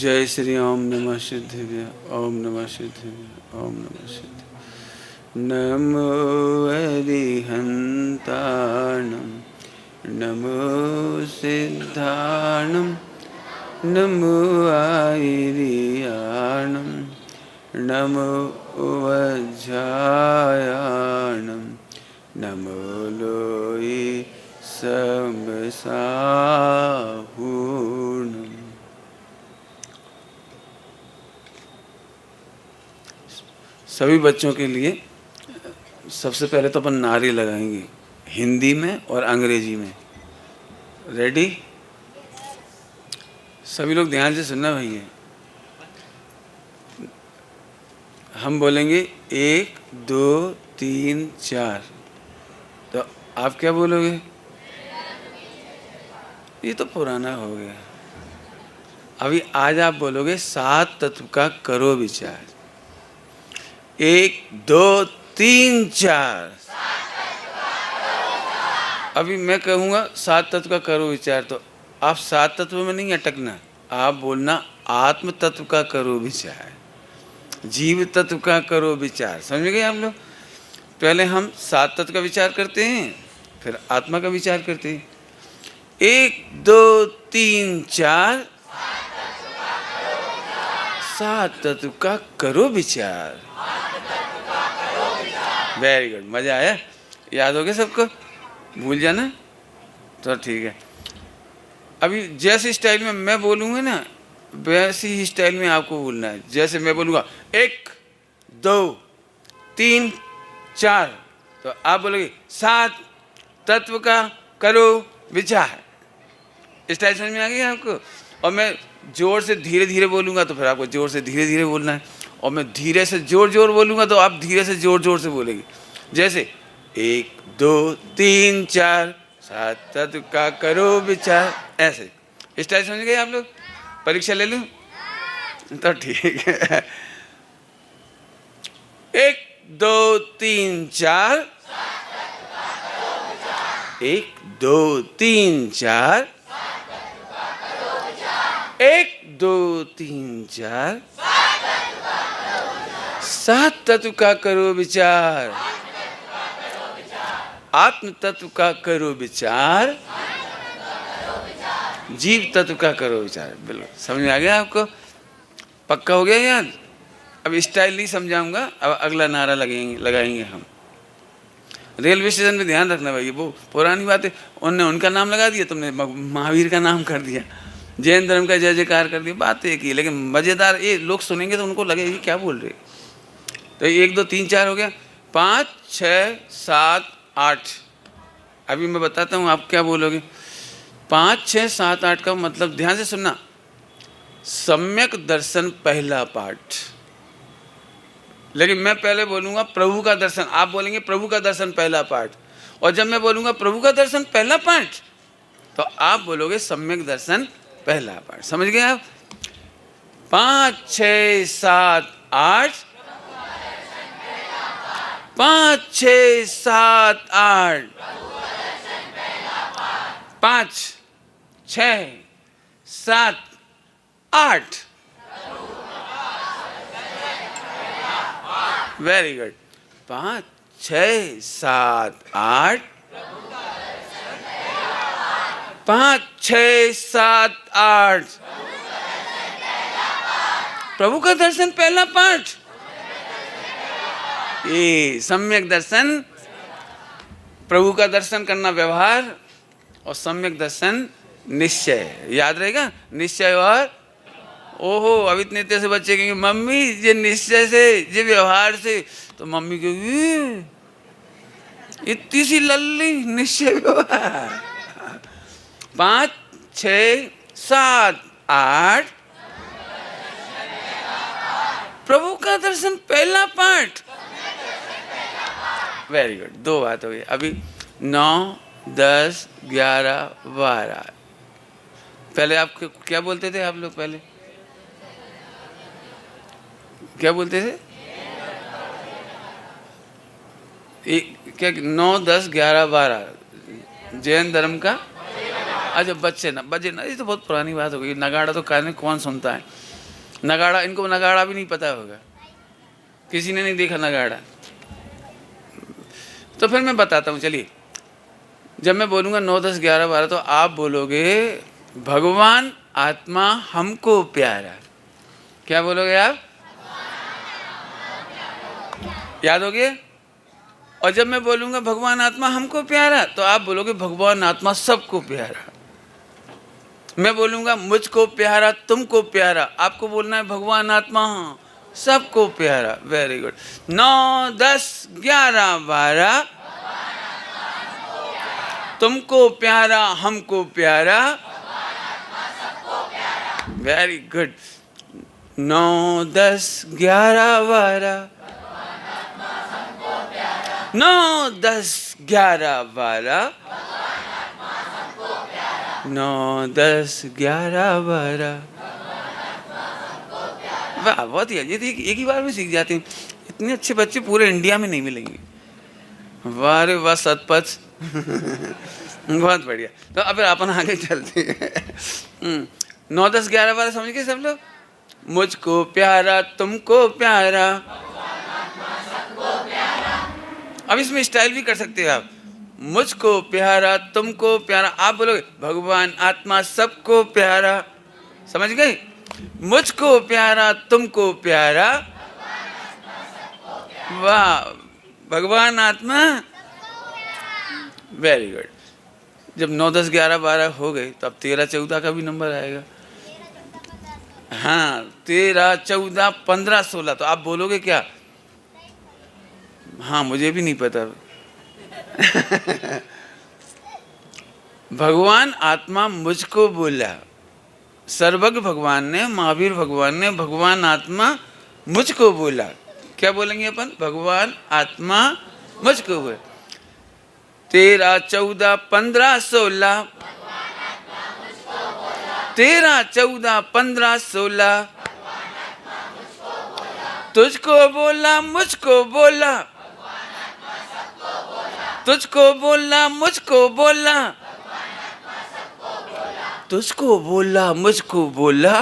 जय श्री ओम नमः सिद्धिव्य ओम नमः सिद्धिव्य ओम नमः सिद्धि। नमो अरिहन्ताणं नमो सिद्धाणं नमो आयर्याणं नमो वज्रायाणं नमो लोये सबसाहूर्णम्। सभी बच्चों के लिए सबसे पहले तो अपन नारे लगाएंगे हिंदी में और अंग्रेजी में। रेडी? सभी लोग ध्यान से सुनना भैया। हम बोलेंगे 1 2 3 4, तो आप क्या बोलोगे? ये तो पुराना हो गया। अभी आज आप बोलोगे 7 तत्व का करो विचार। 1 2 3 4। अभी मैं कहूँगा 7 तत्व का करो विचार, तो आप 7 तत्व में नहीं अटकना, आप बोलना आत्म तत्व का करो विचार, जीव तत्व का करो विचार। समझ गए आप लोग? पहले हम 7 तत्व का विचार करते हैं, फिर आत्मा का विचार करते हैं। 1 2 3 4 7 तत्व का करो विचार। वेरी गुड, मजा आया? याद हो गया सबको? भूल जाना तो ठीक है। अभी जैसे स्टाइल में मैं बोलूँगा ना, वैसी ही स्टाइल में आपको बोलना है। जैसे मैं बोलूँगा 1 2 3 4, तो आप बोलोगे 7 तत्व का करो विचार। स्टाइल समझ में आ गया आपको? और मैं जोर से धीरे धीरे बोलूँगा तो फिर आपको जोर से धीरे धीरे बोलना है, और मैं धीरे से जोर जोर बोलूँगा तो आप धीरे से जोर जोर से बोलेंगे। जैसे 1 2 3 4 7 तत्व का करो विचार, ऐसे स्टाइल समझ गए आप लोग? परीक्षा ले लूं तो ठीक है। 1 2 3 4 1 2 3 4 1 2 3 4 7 तत्व का करो विचार। आत्म तत्व का करो विचार, जीव तत्व का करो विचार। बिल्कुल समझ में आ गया आपको? पक्का हो गया याद? अब स्टाइल नहीं समझाऊंगा, अब अगला नारा लगाएंगे हम। रेलवे स्टेशन पे ध्यान रखना भाई, वो पुरानी बात है, उनने उनका नाम लगा दिया, तुमने महावीर का नाम कर दिया, जैन धर्म का जय जयकार कर दिया। बात एक ही, लेकिन मज़ेदार ये लोग सुनेंगे तो उनको लगे ये क्या बोल रहे। तो 1 2 3 4 हो गया। 5 6 7 8। अभी मैं बताता हूँ आप क्या बोलोगे। 5 6 7 8 का मतलब ध्यान से सुनना। सम्यक दर्शन पहला पाठ, लेकिन मैं पहले बोलूँगा प्रभु का दर्शन, आप बोलेंगे प्रभु का दर्शन पहला पाठ। और जब मैं बोलूँगा प्रभु का दर्शन पहला पाठ, तो आप बोलोगे सम्यक दर्शन पहला पाठ। समझ गए आप? 5 6 7 8 5 6 7 8 5 6 7 8। Very good. 5 6 7 8 5 6 7 8 प्रभु का दर्शन पहला पाठ। ये सम्यक दर्शन, प्रभु का दर्शन करना व्यवहार, और सम्यक दर्शन निश्चय। याद रहेगा? निश्चय और ओहो। अब इतने इतने से बच्चे कहेंगे मम्मी ये निश्चय से, ये व्यवहार से, तो मम्मी कहेगी इतनी सी लल्ली निश्चय व्यवहार। 5 6 7 8 प्रभु का दर्शन पहला पाठ। वेरी गुड, 2 बात हो गई। अभी 9 10 11 12। पहले आप क्या बोलते थे? आप लोग पहले क्या बोलते थे? क्या 9 10 11 12 जैन धर्म का अच्छा बच्चे ना बजे ना, ये तो बहुत पुरानी बात हो गई। नगाड़ा तो कहने कौन सुनता है नगाड़ा, इनको नगाड़ा भी नहीं पता होगा, किसी ने नहीं देखा नगाड़ा। तो फिर मैं बताता हूँ, चलिए। जब मैं बोलूँगा 9, 10, 11, 12 तो आप बोलोगे भगवान आत्मा हमको प्यारा। क्या बोलोगे आप? याद हो गया? और जब मैं बोलूँगा भगवान आत्मा हमको प्यारा तो आप बोलोगे भगवान आत्मा सबको प्यारा। मैं बोलूँगा मुझको प्यारा तुमको प्यारा, आपको बोलना है भगवान आत्मा सबको प्यारा। Very good. 9, 10, 11, 12 तुमको प्यारा हमको प्यारा। Very good. 9, 10, 11, 12 9, 10, 11, 12 9, 10, 11, 12 वाह, बहुत ही ये एक ही बार में सीख जाते हैं। इतने अच्छे बच्चे पूरे इंडिया में नहीं मिलेंगे। वाह रे वाह, सतपथ। बहुत बढ़िया। तो अब अपन आगे चलते हैं। 9, 10, 11, 12 समझ गए सब लोग? मुझको प्यारा तुमको प्यारा। अब इसमें स्टाइल भी कर सकते हो आप। मुझको प्यारा तुमको प्यारा, आप बोलोगे भगवान आत्मा सबको प्यारा। समझ गए? मुझको प्यारा तुमको प्यारा। वाह, भगवान आत्मा। Very good. जब 9, 10, 11, 12 हो गए तो अब 13, 14 का भी नंबर आएगा। हाँ, 13, 14, 15, 16 तो आप बोलोगे क्या? हाँ, मुझे भी नहीं पता। भगवान आत्मा मुझको बोला। सर्वज्ञ भगवान ने, महावीर भगवान ने भगवान आत्मा मुझको बोला। क्या बोलेंगे अपन? भगवान आत्मा मुझको बोला। 13, 14, 15, 16 13, 14, 15, 16 तुझको बोला मुझको बोला, तुझको बोला मुझको बोला, तुझको बोला मुझको बोला।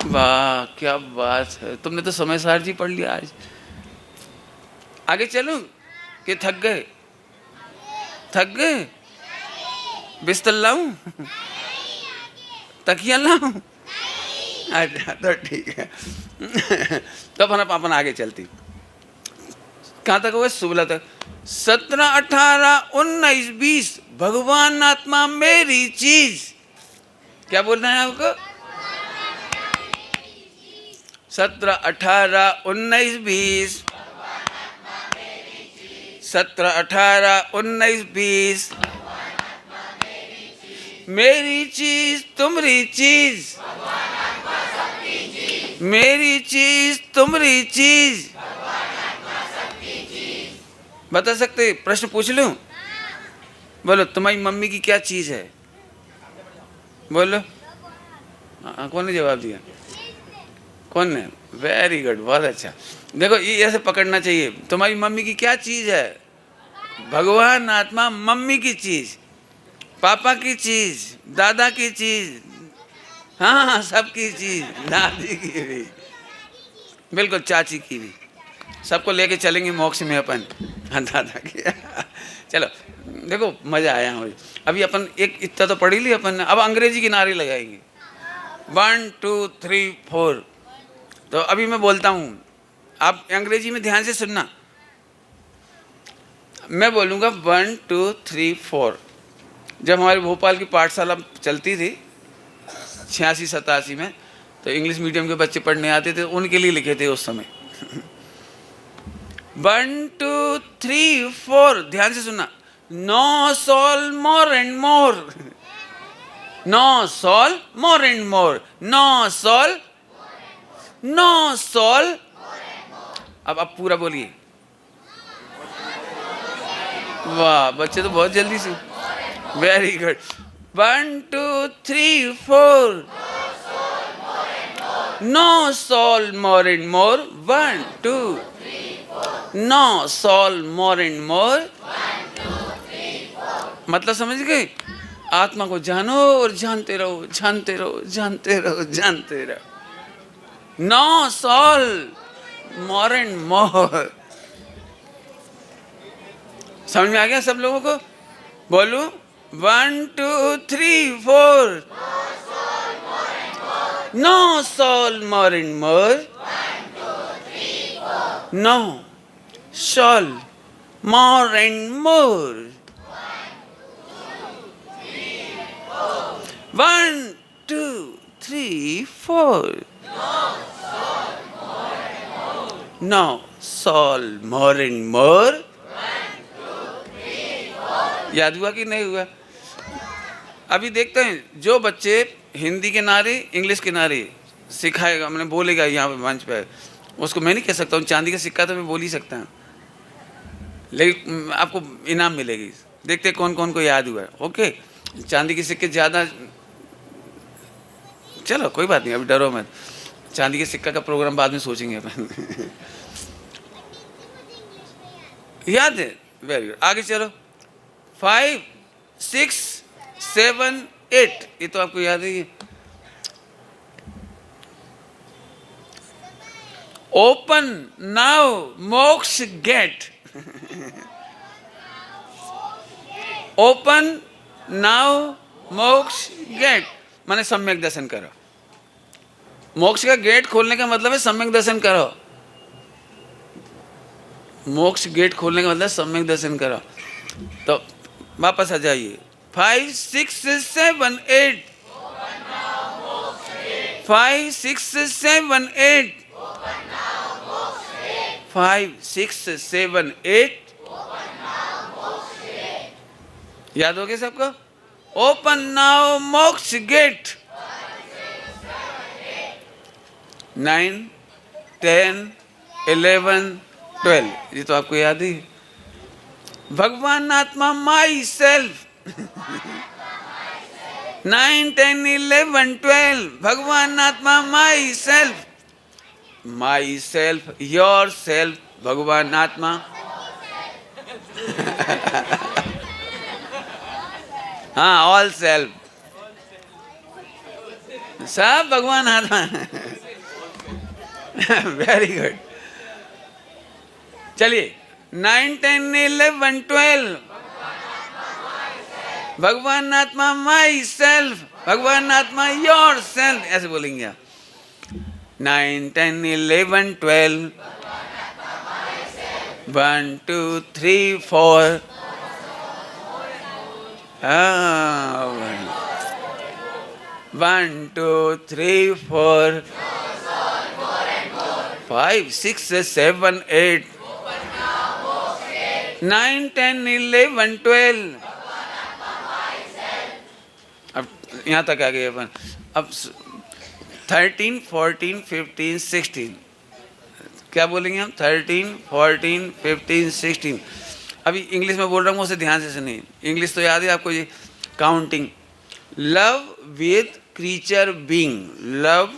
वाह, क्या बात है। तुमने तो समय सार जी पढ़ लिया आज। आगे चलूं कि थक गए? थक गए? बिस्तर लाऊं? तकिया लाऊं? अच्छा, तो ठीक है। तो अपन आगे चलती। कहाँ तक हुआ? 16 तक। 17, 18, 19, 20 भगवान आत्मा मेरी चीज। क्या बोलना है आपको? 17, 18, 19, 20 17, 18, 19, 20 मेरी चीज तुम्हारी चीज, मेरी चीज तुम्हारी चीज। बता सकते? प्रश्न पूछ लूं? बोलो, तुम्हारी मम्मी की क्या चीज है? बोलो। कौन ने जवाब दिया? कौन ने? वेरी गुड, बहुत अच्छा। देखो, ये ऐसे पकड़ना चाहिए। तुम्हारी मम्मी की क्या चीज है? भगवान आत्मा मम्मी की चीज, पापा की चीज, दादा की चीज, हाँ सबकी चीज, दादी की भी, बिल्कुल चाची की भी। सबको लेके चलेंगे मोक्ष में अपन। हाँ, दादा की। चलो, देखो मजा आया मुझे। अभी अपन एक इतना तो पढ़ ही लिया अपन। अब अंग्रेजी की नारे लगाएंगे। 1, 2, 3, 4। तो अभी मैं बोलता हूँ, आप अंग्रेजी में ध्यान से सुनना। मैं बोलूँगा 1, 2, 3, 4। जब हमारे भोपाल की पाठशाला चलती थी 86, 87 में, तो इंग्लिश मीडियम के बच्चे पढ़ने आते थे, उनके लिए लिखे थे उस समय। 1, 2, 3, 4। ध्यान से सुनना। No soul more and more, no soul more and more, no soul, no soul. अब पूरा बोलिए। वाह, बच्चे तो बहुत जल्दी से। Very good. 1, 2, 3, 4। No soul more and more. 1, 2, no soul more and more. मतलब समझ गए? आत्मा को जानो और जानते रहो, जानते रहो, जानते रहो, जानते रहो। No soul more and more. समझ में आ गया सब लोगों को? बोलू 1 2 3 4। No soul more and more. No soul more and more. 1 2 3 4। No soul more and more. याद हुआ कि नहीं हुआ? अभी देखते हैं जो बच्चे हिंदी के नारे इंग्लिश के नारे सिखाएगा, मैंने बोलेगा यहाँ पे मंच पे, उसको मैं नहीं कह सकता हूँ चांदी का सिक्का तो मैं बोल ही सकता हूँ, लेकिन आपको इनाम मिलेगी। देखते हैं कौन कौन को याद हुआ है। ओके, चांदी के सिक्के ज़्यादा, चलो कोई बात नहीं, अभी डरो मत, चांदी के सिक्का का प्रोग्राम बाद में सोचेंगे अपन। याद है? वेरी गुड, आगे चलो। 5 6 7 8, ये तो आपको याद है। ओपन नाउ मोक्ष गेट। ओपन नाउ मोक्ष गेट माने सम्यक दर्शन करो। मोक्ष का गेट खोलने का मतलब है सम्यक दर्शन करो। मोक्ष गेट खोलने का मतलब सम्यक दर्शन करो। तो वापस आ जाइए। 5 6 7 8। 5 6 7 8। 5 6 7 8। याद हो गया सबको? ओपन नाउ मोक्ष गेट। 9 10 11 12, ये तो आपको याद ही। भगवान आत्मा माई सेल्फ। 9 10 11 12, भगवान आत्मा my self. My self, your self, भगवान आत्मा। हाँ, ऑल सेल्फ, सब भगवान आत्मा। Very good. चलिए 9 10 11 12, भगवान आत्मा माई सेल्फ, भगवान आत्मा योर सेल्फ, ऐसे बोलेंगे आप। 9 10 11 12, 1 2 3 4। 1 2 3 4 5 6 7 8 9 10 11 12। अब यहाँ तक आ गए अपन। अब 13 14 15 16, क्या बोलेंगे हम? 13 14 15 16। अभी इंग्लिश में बोल रहा हूँ, उसे ध्यान से सुनिए। इंग्लिश तो याद है आपको, ये counting. Love with creature being, love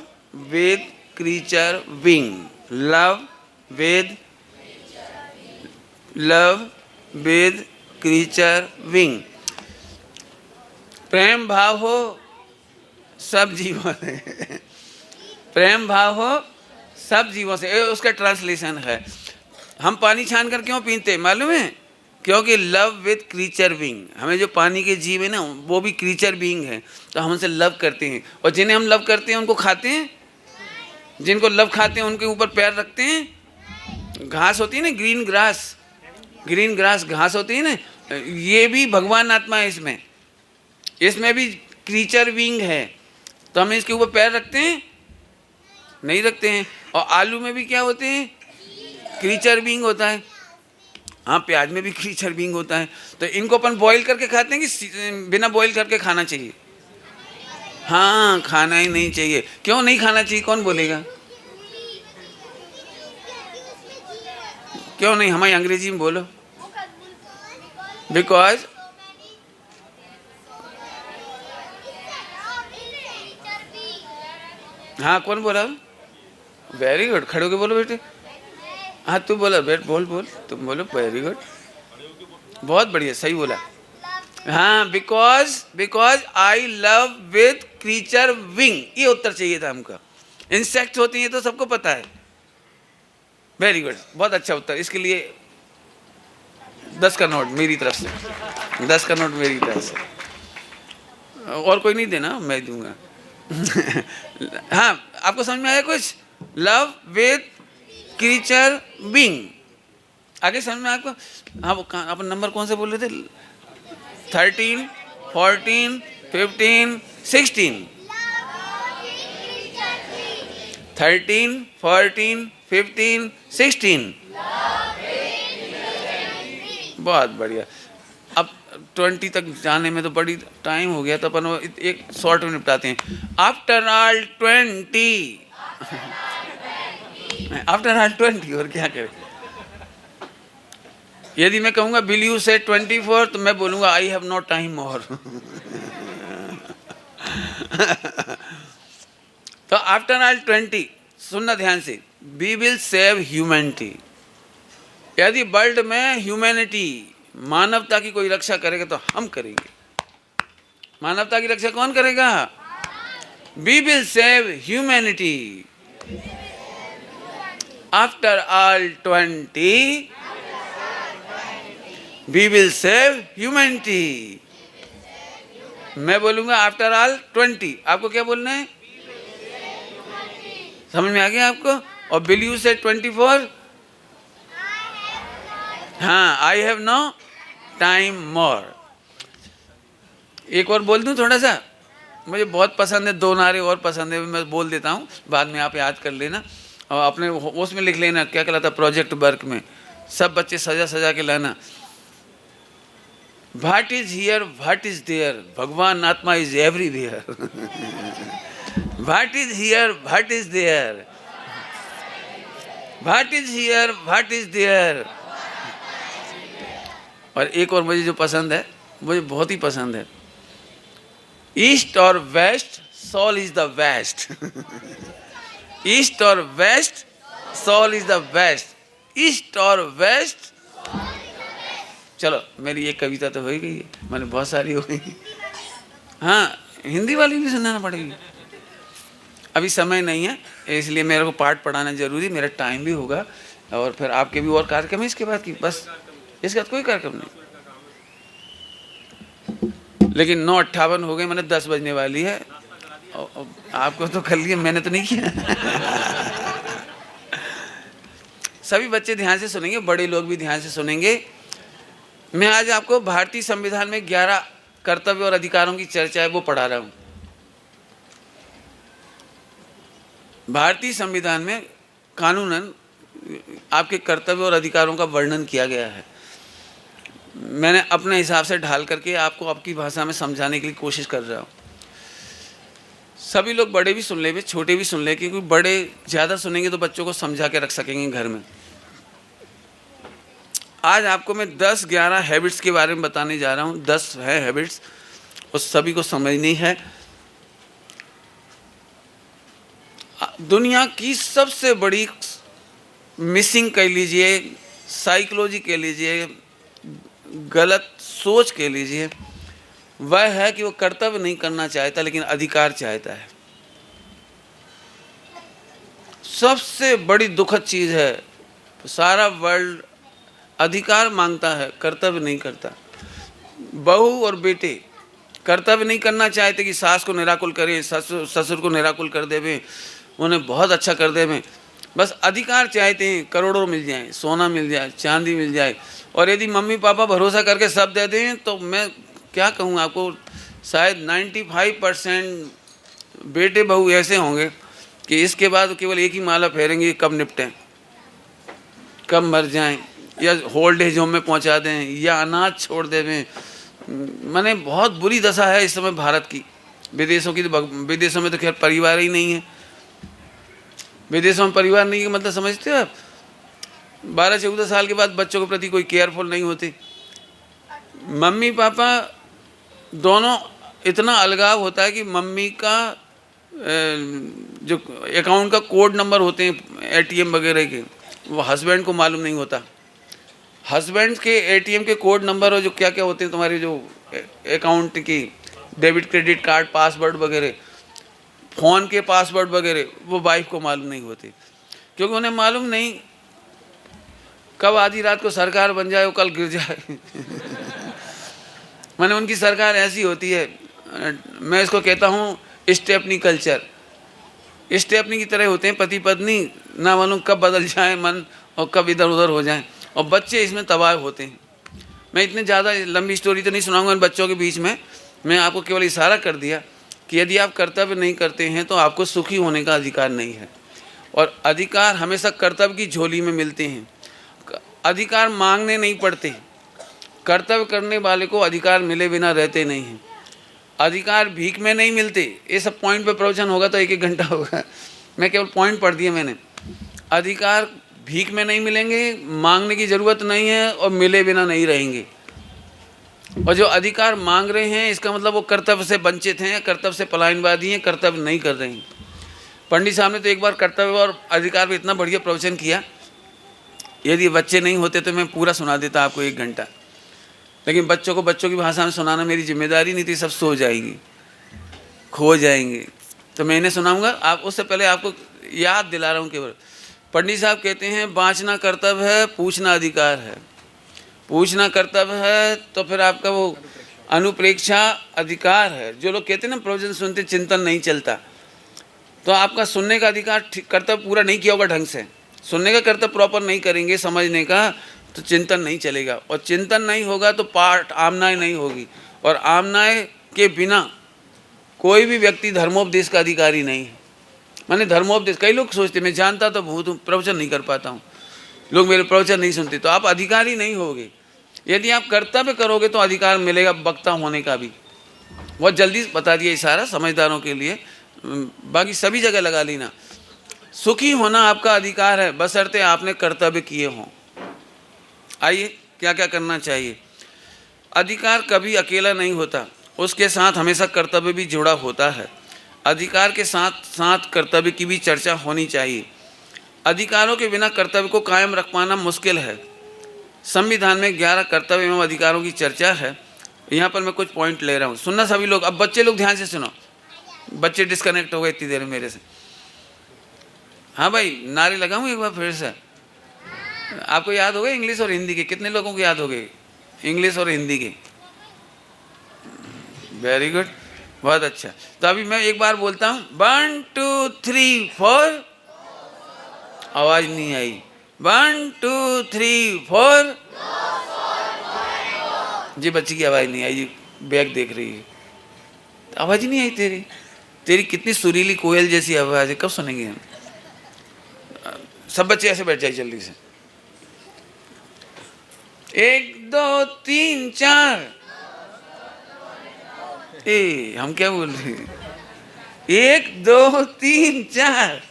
with creature being, love with creature being. प्रेम भाव हो सब जीवों से। प्रेम भाव हो सब जीवों से, उसका ट्रांसलेशन है। हम पानी छान कर क्यों पीते मालूम है? क्योंकि लव विद क्रीचर बीइंग, हमें जो पानी के जीव है ना वो भी क्रीचर बीइंग है, तो हम उनसे लव करते हैं। और जिन्हें हम लव करते हैं उनको खाते हैं, जिनको लव खाते हैं उनके ऊपर पैर रखते हैं। घास होती है ना, ग्रीन ग्रास, ग्रीन ग्रास घास होती है ना, ये भी भगवान आत्मा है इसमें, इसमें भी क्रीचर बीइंग है। तो हम इसके ऊपर पैर रखते हैं? नहीं रखते हैं। और आलू में भी क्या होते हैं? क्रीचर बीइंग होता है। हाँ, प्याज में भी क्रीचर बीइंग होता है। तो इनको अपन बॉईल करके खाते हैं कि बिना बॉईल करके खाना चाहिए? हाँ, खाना ही नहीं चाहिए। क्यों नहीं खाना चाहिए, कौन बोलेगा? क्यों नहीं? हमारी अंग्रेजी में बोलो। बिकॉज हाँ, कौन बोला? वेरी गुड, खड़े होके बोलो बेटे। हाँ, तू बोला बेट, बोल बोल, तुम बोलो। वेरी गुड, बहुत बढ़िया, सही बोला। हाँ, because I love with creature wing, ये उत्तर चाहिए था हमको। इंसेक्ट होती हैं तो सबको पता है। वेरी गुड, बहुत अच्छा उत्तर। इसके लिए 10 का नोट मेरी तरफ से, 10 का नोट मेरी तरफ से। और कोई नहीं देना, मैं दूंगा। हाँ, आपको समझ में आया कुछ? लव विथ क्रीचर विंग, आगे समझ में आपको? हाँ, आप नंबर कौन से बोल रहे थे? 13, 14, 15, 16। 13, 14, 15, 16। बहुत बढ़िया। अब 20 तक जाने में तो बड़ी टाइम हो गया, तो अपन एक शॉर्ट में निपटाते हैं। आफ्टर ऑल 20, आफ्टर ऑल 20, और क्या करें? यदि मैं कहूंगा विल यू से 24, तो मैं बोलूंगा I have no time more. तो आफ्टर ऑल 20, सुनना ध्यान से, वी विल सेव ह्यूमैनिटी। यदि वर्ल्ड में ह्यूमैनिटी, मानवता की कोई रक्षा करेगा तो हम करेंगे। मानवता की रक्षा कौन करेगा? We will save humanity. After all 20, we will save humanity. मैं बोलूंगा आफ्टर ऑल 20, आपको क्या बोलना है? समझ में आ गया आपको? और विल यू से 24, हाँ, I have no time more. एक और बोल दूं थोड़ा सा, मुझे बहुत पसंद है, 2 नारे और पसंद है, मैं बोल देता हूँ, बाद में आप याद कर लेना और अपने उसमें लिख लेना, क्या कहलाता, प्रोजेक्ट वर्क में सब बच्चे सजा सजा के लाना। What is here, what is there, भगवान आत्मा is everywhere. What is here, what is there, what is here, what is there. और एक और मुझे जो पसंद है, मुझे बहुत ही पसंद है, ईस्ट और west, soul is the west. East और west, soul is the west. East और वेस्ट। चलो, मेरी एक कविता तो हो ही गई है, मैंने बहुत सारी हो गई। हाँ, हिंदी वाली भी सुनाना पड़ेगी। अभी समय नहीं है, इसलिए मेरे को पाठ पढ़ाना जरूरी, मेरा टाइम भी होगा, और फिर आपके भी और कार्यक्रम है इसके बाद की, बस इसके बाद कोई कार्यक्रम नहीं। लेकिन 9:58 हो गए, मैंने 10 बजने वाली है। आपको तो कर लिया, मैंने तो नहीं किया। सभी बच्चे ध्यान से सुनेंगे, बड़े लोग भी ध्यान से सुनेंगे। मैं आज आपको भारतीय संविधान में 11 कर्तव्य और अधिकारों की चर्चा है वो पढ़ा रहा हूं। भारतीय संविधान में कानूनन आपके कर्तव्य और अधिकारों का वर्णन किया गया है। मैंने अपने हिसाब से ढाल करके आपको आपकी भाषा में समझाने के लिए कोशिश कर रहा हूँ। सभी लोग, बड़े भी सुन ले, छोटे भी सुन ले, क्योंकि बड़े ज़्यादा सुनेंगे तो बच्चों को समझा के रख सकेंगे घर में। आज आपको मैं 10-11 हैबिट्स के बारे में बताने जा रहा हूँ। 10 है हैबिट्स, उस सभी को समझनी है। दुनिया की सबसे बड़ी मिसिंग कह लीजिए, साइकोलॉजी कह लीजिए, गलत सोच कह लीजिए, वह है कि वो कर्तव्य नहीं करना चाहता लेकिन अधिकार चाहता है। सबसे बड़ी दुखद चीज़ है, सारा वर्ल्ड अधिकार मांगता है, कर्तव्य नहीं करता। बहू और बेटे कर्तव्य नहीं करना चाहते कि सास को निराकुल करें, ससुर को निराकुल कर देवें, उन्हें बहुत अच्छा कर देवें। बस अधिकार चाहते हैं, करोड़ों मिल जाए, सोना मिल जाए, चांदी मिल जाए। और यदि मम्मी पापा भरोसा करके सब दे दें तो मैं क्या कहूँ आपको, शायद 95% बेटे बहू ऐसे होंगे कि इसके बाद केवल एक ही माला फेरेंगे, कब निपटें, कब मर जाएं, या ओल्ड एज होम में पहुंचा दें, या अनाथ छोड़ देवें। माने बहुत बुरी दशा है इस समय भारत की। विदेशों की तो, विदेशों में तो खैर परिवार ही नहीं है। विदेशों में परिवार नहीं है मतलब समझते हो आप? 12-14 साल के बाद बच्चों के प्रति कोई केयरफुल नहीं होती। मम्मी पापा दोनों इतना अलगाव होता है कि मम्मी का जो अकाउंट का कोड नंबर होते हैं ATM वगैरह के, वो हस्बैंड को मालूम नहीं होता। हस्बैंड के एटीएम के कोड नंबर और जो क्या क्या होते हैं तुम्हारे जो अकाउंट की डेबिट क्रेडिट कार्ड पासवर्ड वगैरह, फ़ोन के पासवर्ड वगैरह, वो वाइफ को मालूम नहीं होते, क्योंकि उन्हें मालूम नहीं कब आधी रात को सरकार बन जाए, वो कल गिर जाए। माने उनकी सरकार ऐसी होती है, मैं इसको कहता हूँ स्टेपनी कल्चर। स्टेपनी की तरह होते हैं पति पत्नी, ना मालूम कब बदल जाए मन और कब इधर उधर हो जाए, और बच्चे इसमें तबाह होते हैं। मैं इतने ज़्यादा लंबी स्टोरी तो नहीं सुनाऊंगा इन बच्चों के बीच में, मैं आपको केवल इशारा कर दिया कि यदि आप कर्तव्य नहीं करते हैं तो आपको सुखी होने का अधिकार नहीं है। और अधिकार हमेशा कर्तव्य की झोली में मिलते हैं, अधिकार मांगने नहीं पड़ते। कर्तव्य करने वाले को अधिकार मिले बिना रहते नहीं हैं। अधिकार भीख में नहीं मिलते। ये सब पॉइंट पे प्रवचन होगा तो 1-1 घंटा होगा, मैं केवल पॉइंट पढ़ दिए मैंने। अधिकार भीख में नहीं मिलेंगे, मांगने की ज़रूरत नहीं है, और मिले बिना नहीं रहेंगे। और जो अधिकार मांग रहे हैं इसका मतलब वो कर्तव्य से वंचित हैं, कर्तव्य से पलायनवादी हैं, कर्तव्य नहीं कर रहे हैं। पंडित साहब ने तो एक बार कर्तव्य और अधिकार पे इतना बढ़िया प्रवचन किया, यदि बच्चे नहीं होते तो मैं पूरा सुना देता आपको 1 घंटा, लेकिन बच्चों को बच्चों की भाषा में सुनाना मेरी जिम्मेदारी नहीं थी, सब सो जाएंगी, खो जाएंगे, तो मैं इन्हें सुनाऊंगा। आप उससे पहले आपको याद दिला रहा हूँ केवल। पंडित साहब कहते हैं बाँचना कर्तव्य है, पूछना अधिकार है। पूछना कर्तव्य है तो फिर आपका वो अनुप्रेक्षा अधिकार है। जो लोग कहते हैं ना प्रवचन सुनते चिंतन नहीं चलता, तो आपका सुनने का अधिकार कर्तव्य पूरा नहीं किया होगा ढंग से, सुनने का कर्तव्य प्रॉपर नहीं करेंगे समझने का, तो चिंतन नहीं चलेगा, और चिंतन नहीं होगा तो पाठ आमनाएँ नहीं होगी, और आमनाएँ के बिना कोई भी व्यक्ति धर्मोपदेश का अधिकारी नहीं है। माने धर्मोपदेश, कई लोग सोचते मैं जानता तो भूत हूँ, प्रवचन नहीं कर पाता हूँ, लोग मेरे प्रवचन नहीं सुनते, तो आप अधिकारी नहीं होगे। यदि आप कर्तव्य करोगे तो अधिकार मिलेगा वक्ता होने का भी। बहुत जल्दी बता दिया इशारा समझदारों के लिए, बाकी सभी जगह लगा लेना। सुखी होना आपका अधिकार है, बशर्ते आपने कर्तव्य किए हों। आइए क्या क्या करना चाहिए। अधिकार कभी अकेला नहीं होता, उसके साथ हमेशा कर्तव्य भी जुड़ा होता है। अधिकार के साथ साथ कर्तव्य की भी चर्चा होनी चाहिए। अधिकारों के बिना कर्तव्य को कायम रख पाना मुश्किल है। संविधान में 11 कर्तव्य एवं अधिकारों की चर्चा है। यहाँ पर मैं कुछ पॉइंट ले रहा हूँ, सुनना सभी लोग। अब बच्चे लोग ध्यान से सुनो, बच्चे डिस्कनेक्ट हो गए इतनी देर मेरे से। हाँ भाई, नारे लगाऊँ एक बार फिर से। आपको याद हो गए इंग्लिश और हिंदी के? कितने लोगों को याद हो गए इंग्लिश और हिंदी के? वेरी गुड, बहुत अच्छा। तो अभी मैं एक बार बोलता हूँ, 1 2 3 4। आवाज नहीं आई। 1 2 3 4। जी बच्ची की आवाज नहीं आई जी, बैग देख रही है, आवाज ही नहीं आई तेरी। तेरी कितनी सुरीली कोयल जैसी आवाज है, कब सुनेंगे हम? सब बच्चे ऐसे बैठ जाए जल्दी से। 1 2 3 4। ए हम क्या बोल रहे हैं? 1 2 3 4।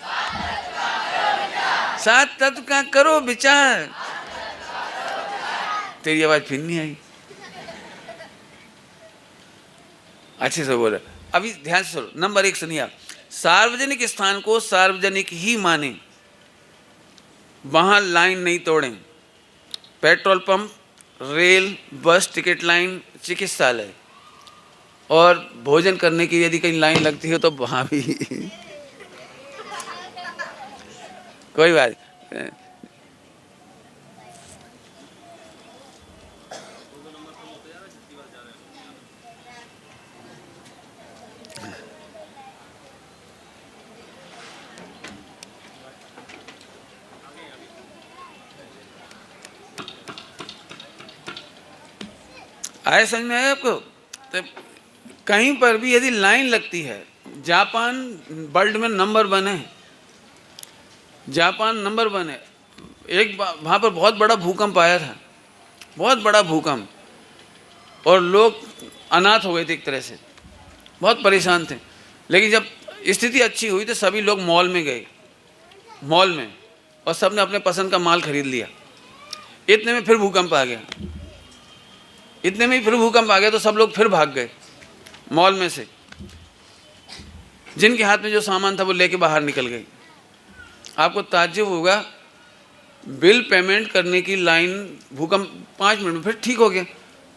7 तत्व का करो विचार। तेरी आवाज फिर नहीं आई, अच्छे से बोला। अभी ध्यान से सुनो, नंबर 1 सुनिए आप। सार्वजनिक स्थान को सार्वजनिक ही माने, वहां लाइन नहीं तोड़ें। Petrol pump, rail, bus ticket line, चिकित्सालय और भोजन करने की यदि कहीं लाइन लगती हो तो वहां भी कोई बात। आए समझ में आया आपको? तो कहीं पर भी यदि लाइन लगती है, जापान वर्ल्ड में नंबर 1 है, जापान नंबर 1 है। एक वहाँ पर बहुत बड़ा भूकंप आया था, बहुत बड़ा भूकंप, और लोग अनाथ हो गए थे एक तरह से, बहुत परेशान थे। लेकिन जब स्थिति अच्छी हुई तो सभी लोग मॉल में गए, मॉल में, और सब ने अपने पसंद का माल खरीद लिया। इतने में फिर भूकंप आ गया, इतने में ही फिर भूकंप आ गया, तो सब लोग फिर भाग गए मॉल में से। जिनके हाथ में जो सामान था वो लेके बाहर निकल गए। आपको ताज्जुब होगा, बिल पेमेंट करने की लाइन भूकंप 5 मिनट में फिर ठीक हो गया।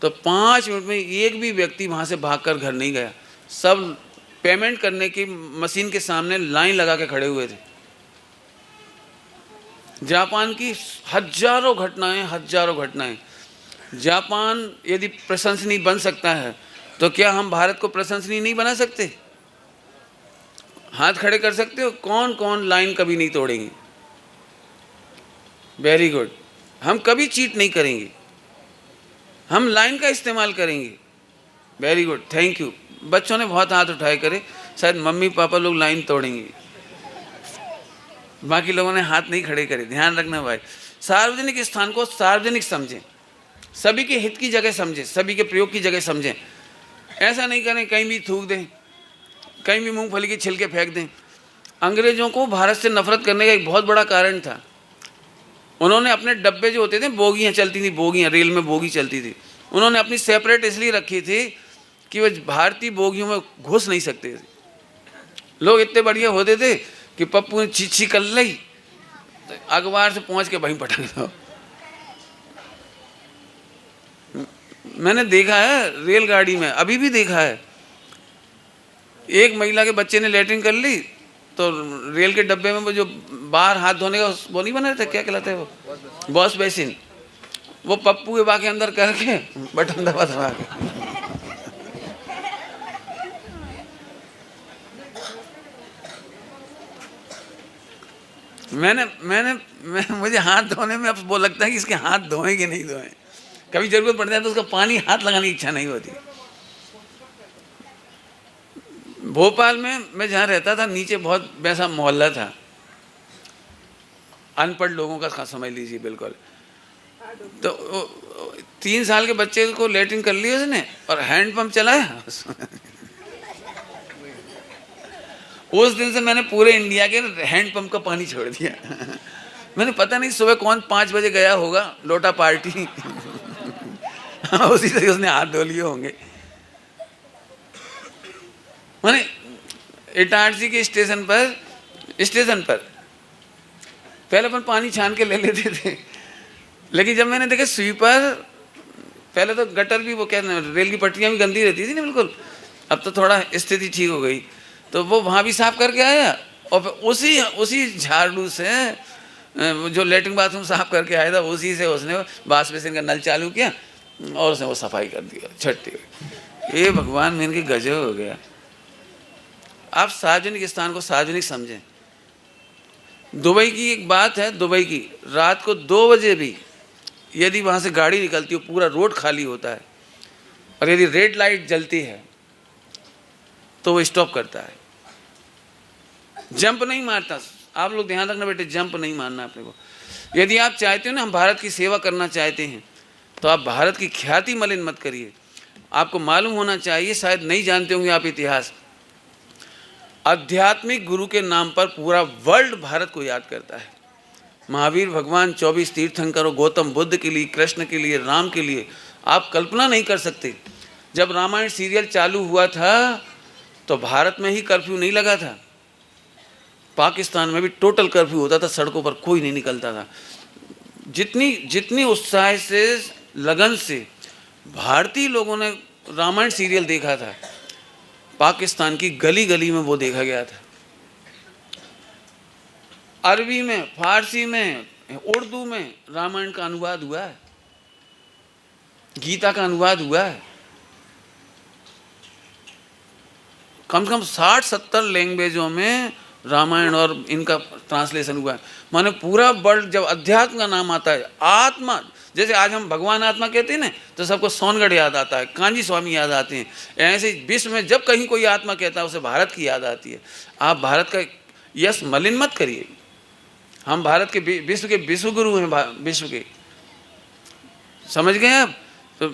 तो 5 मिनट में एक भी व्यक्ति वहाँ से भागकर घर नहीं गया, सब पेमेंट करने की मशीन के सामने लाइन लगा के खड़े हुए थे। जापान की हजारों घटनाएं। जापान यदि प्रशंसनीय बन सकता है तो क्या हम भारत को प्रशंसनीय नहीं बना सकते? हाथ खड़े कर सकते हो? कौन कौन लाइन कभी नहीं तोड़ेंगे? Very good. हम कभी चीट नहीं करेंगे, हम लाइन का इस्तेमाल करेंगे। Very good, thank you. बच्चों ने बहुत हाथ उठाए करे, शायद मम्मी पापा लोग लाइन तोड़ेंगे, बाकी लोगों ने हाथ नहीं खड़े करे। ध्यान रखना भाई, सार्वजनिक स्थान को सार्वजनिक समझें, सभी के हित की जगह समझें, सभी के प्रयोग की जगह समझें। ऐसा नहीं करें कहीं भी थूक दें, कहीं भी मूंगफली के छिलके फेंक दें। अंग्रेजों को भारत से नफरत करने का एक बहुत बड़ा कारण था, उन्होंने अपने डब्बे जो होते थे, बोगियाँ चलती थी, बोगियाँ, रेल में बोगी चलती थी, उन्होंने अपनी सेपरेट इसलिए रखी थी कि वह भारतीय बोगियों में घुस नहीं सकते थे। लोग इतने बढ़िया होते थे कि पप्पू ने चीची कर ली तो अखबार से पहुंच के वहीं पटक दो। मैंने देखा है रेलगाड़ी में, अभी भी देखा है, एक महिला के बच्चे ने लैट्रिन कर ली तो रेल के डब्बे में वो जो बाहर हाथ धोने का वो नहीं बना रहता, क्या कहलाता है वो, वॉश बेसिन, वो पप्पू के बाके अंदर करके बटन दबा दबा के। मुझे हाथ धोने में अब वो लगता है कि इसके हाथ धोएं कि नहीं धोएं। कभी जरूरत पड़ जाए तो उसका पानी हाथ लगाने की इच्छा नहीं होती। भोपाल में मैं जहाँ रहता था, नीचे बहुत वैसा मोहल्ला था, अनपढ़ लोगों का समझ लीजिए बिल्कुल। तो 3 साल के बच्चे को लैट्रिन कर लिया उसने और हैंडपंप चलाया। उस दिन से मैंने पूरे इंडिया के हैंडपंप का पानी छोड़ दिया। मैंने पता नहीं सुबह कौन 5 बजे गया होगा लोटा पार्टी, उसी से उसने हाथ धो लिए होंगे। मैंने इटारसी के स्टेशन पर पहले अपन पानी छान के ले लेते थे, लेकिन जब मैंने देखा स्वीपर, पहले तो गटर भी वो क्या रेल की पटरियां भी गंदी रहती थी ना बिल्कुल, अब तो थोड़ा स्थिति ठीक हो गई, तो वो वहाँ भी साफ करके आया और फिर उसी झाड़ू से जो लेटरिन बाथरूम साफ करके आया था उसी से उसने वॉश बेसिन का नल चालू किया और उसने वो सफाई कर दिया, छट्टी हुई। ये भगवान में इनके गजब हो गया। आप सार्वजनिक स्थान को सार्वजनिक समझें। दुबई की एक बात है, दुबई की रात को 2 बजे भी यदि वहाँ से गाड़ी निकलती हो, पूरा रोड खाली होता है और यदि रेड लाइट जलती है तो वो स्टॉप करता है, जंप नहीं मारता। आप लोग ध्यान रखना बेटे, जंप नहीं मारना अपने को। यदि आप चाहते हो ना हम भारत की सेवा करना चाहते हैं तो आप भारत की ख्याति मलिन मत करिए। आपको मालूम होना चाहिए, शायद नहीं जानते होंगे आप इतिहास, आध्यात्मिक गुरु के नाम पर पूरा वर्ल्ड भारत को याद करता है। महावीर भगवान 24 तीर्थंकरों, गौतम बुद्ध के लिए, कृष्ण के लिए, राम के लिए, आप कल्पना नहीं कर सकते। जब रामायण सीरियल चालू हुआ था तो भारत में ही कर्फ्यू नहीं लगा था, पाकिस्तान में भी टोटल कर्फ्यू होता था, सड़कों पर कोई नहीं निकलता था। जितनी उत्साह से, लगन से भारतीय लोगों ने रामायण सीरियल देखा था, पाकिस्तान की गली गली में वो देखा गया था। अरबी में, फारसी में, उर्दू में रामायण का अनुवाद हुआ है, गीता का अनुवाद हुआ है। कम से कम 60-70 लैंग्वेजों में रामायण और इनका ट्रांसलेशन हुआ है। माने पूरा वर्ल्ड, जब अध्यात्म का नाम आता है, आत्मा, जैसे आज हम भगवान आत्मा कहते हैं ना तो सबको सोनगढ़ याद आता है, कांजी स्वामी याद आते हैं, ऐसे विश्व में जब कहीं कोई आत्मा कहता है उसे भारत की याद आती है। आप भारत का यश मलिन मत करिए। हम भारत के विश्व के विश्व गुरु हैं, विश्व के, समझ गए आप? तो